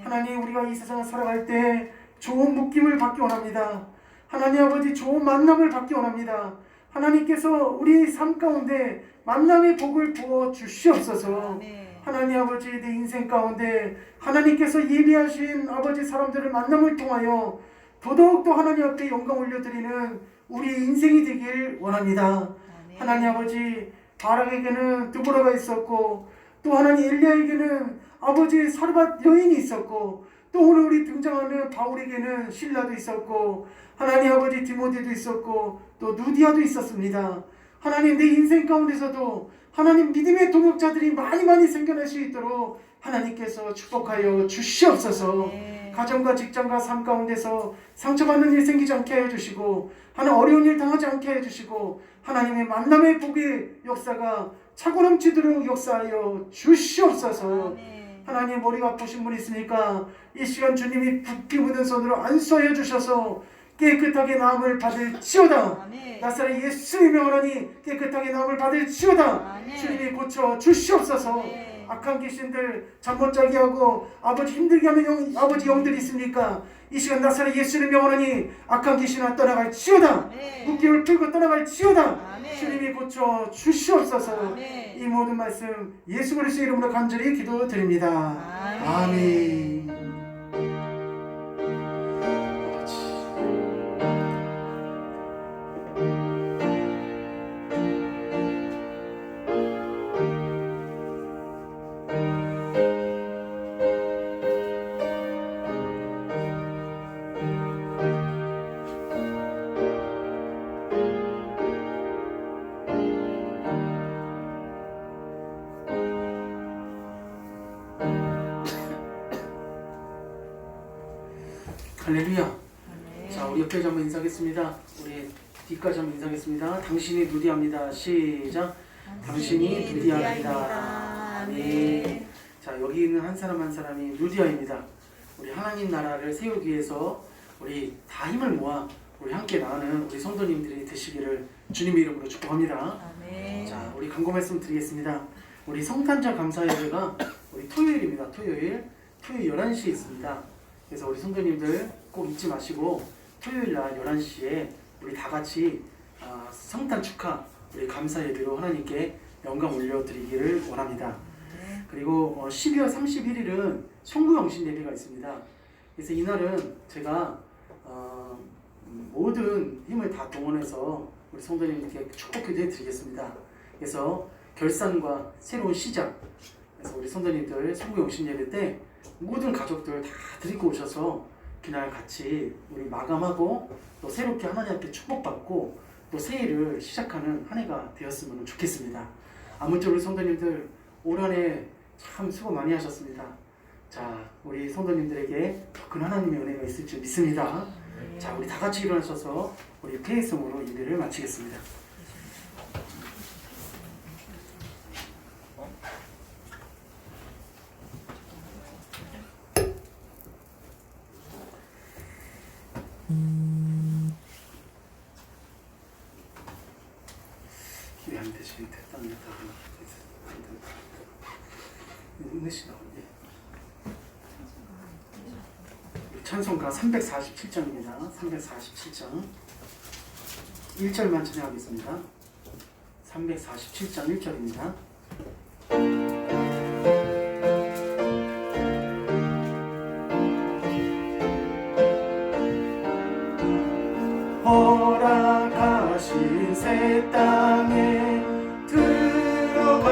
하나님 우리가 이 세상을 살아갈 때 좋은 묶임을 받기 원합니다. 하나님 아버지 좋은 만남을 받기 원합니다. 하나님께서 우리 삶 가운데 만남의 복을 부어 주시옵소서. 하나님 아버지 내 인생 가운데 하나님께서 예비하신 아버지 사람들을 만남을 통하여 더더욱더 하나님 앞에 영광 올려드리는 우리 인생이 되길 원합니다. 하나님 아버지 바락에게는 드보라가 있었고 또 하나님 엘리야에게는 아버지 사르밧 여인이 있었고 또 오늘 우리 등장하는 바울에게는 실라도 있었고 하나님 아버지 디모데도 있었고 또 누디아도 있었습니다. 하나님 내 인생 가운데서도 하나님 믿음의 동역자들이 많이 생겨날 수 있도록 하나님께서 축복하여 주시옵소서. 가정과 직장과 삶 가운데서 상처받는 일 생기지 않게 하여 주시고 하나님 어려운 일 당하지 않게 하여 주시고 하나님의 만남의 복의 역사가 차고 넘치도록 역사하여 주시옵소서. 하나님 머리가 아프신 분 있으니까 이 시간 주님이 붓기 묻은 손으로 안수하여 주셔서 깨끗하게 나음을 받을지어다. 나사렛 예수의 명을 하니 깨끗하게 나음을 받을지어다. 주님이 고쳐 주시옵소서. 악한 귀신들 잠 못 자게 하고 아버지 힘들게 하는 아버지 영들이 있습니까? 이 시간 나사렛 예수를 명하노니 악한 귀신아 떠나갈지어다. 묶임을 풀고 떠나갈지어다. 주님이 고쳐 주시옵소서. 이 모든 말씀 예수 그리스도의 이름으로 간절히 기도드립니다. 아멘. 할렐루야. 자, 우리 옆에 한번 인사하겠습니다. 우리 뒤까지 한번 인사하겠습니다. 당신이 누디합니다. 시작. 당신이 누디합니다. 네. 자, 여기 있는 한 사람 한 사람이 누디아입니다. 우리 하나님 나라를 세우기 위해서 우리 다 힘을 모아 우리 함께 나가는 우리 성도님들이 되시기를 주님의 이름으로 축복합니다. 자, 우리 간구 말씀 드리겠습니다. 우리 성탄절 감사 예배가 우리 토요일입니다. 토요일 11시에 있습니다. 그래서 우리 성도님들 꼭 잊지 마시고 토요일 날 11시에 우리 다 같이 성탄 축하 우리 감사 예배로 하나님께 영광 올려드리기를 원합니다. 그리고 12월 31일은 송구영신 예배가 있습니다. 그래서 이날은 제가 모든 힘을 다 동원해서 우리 성도님께 축복 기도해 드리겠습니다. 그래서 결산과 새로운 시작, 그래서 우리 성도님들 송구영신 예배 때 모든 가족들 다 데리고 오셔서 그날 같이 우리 마감하고 또 새롭게 하나님 앞에 축복받고 또 새해를 시작하는 한 해가 되었으면 좋겠습니다. 아무쪼록 우리 성도님들 올 한 해 참 수고 많이 하셨습니다. 자, 우리 성도님들에게 더 큰 하나님의 은혜가 있을 줄 믿습니다. 자, 우리 다 같이 일어나셔서 우리 폐회성으로 예배를 마치겠습니다. 기회 안 되시면 됐답니다. 은혜씨가 언니 찬송가 347장입니다. 347장 1절만 찬양하겠습니다. 347장 1절입니다. 허락하신 새 땅에 들어가려면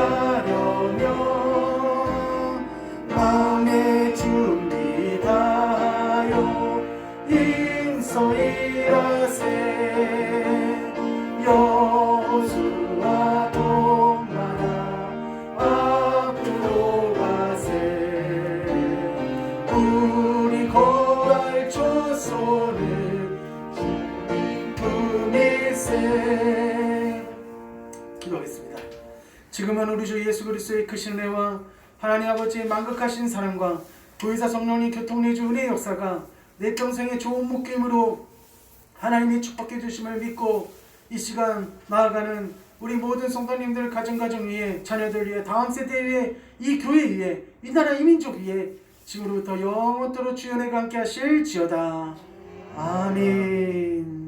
마음의 준비 다하여 인서일하세. 여호수아 동마다 앞으로 가세. 우리 거할 조소를 기도하겠습니다. 지금은 우리 주 예수 그리스도의 크신 은혜와 하나님 아버지의 만극하신 사랑과 보혜사 성령의 교통내주 은혜의 역사가 내 평생의 좋은 묶임으로 하나님이 축복해 주심을 믿고 이 시간 나아가는 우리 모든 성도님들 가정 위에 자녀들 위에 다음 세대 위에 이 교회 위에 이 나라 이 민족 위에 지금부터 영원토록 주의 은혜가 함께 하실지어다. 아멘.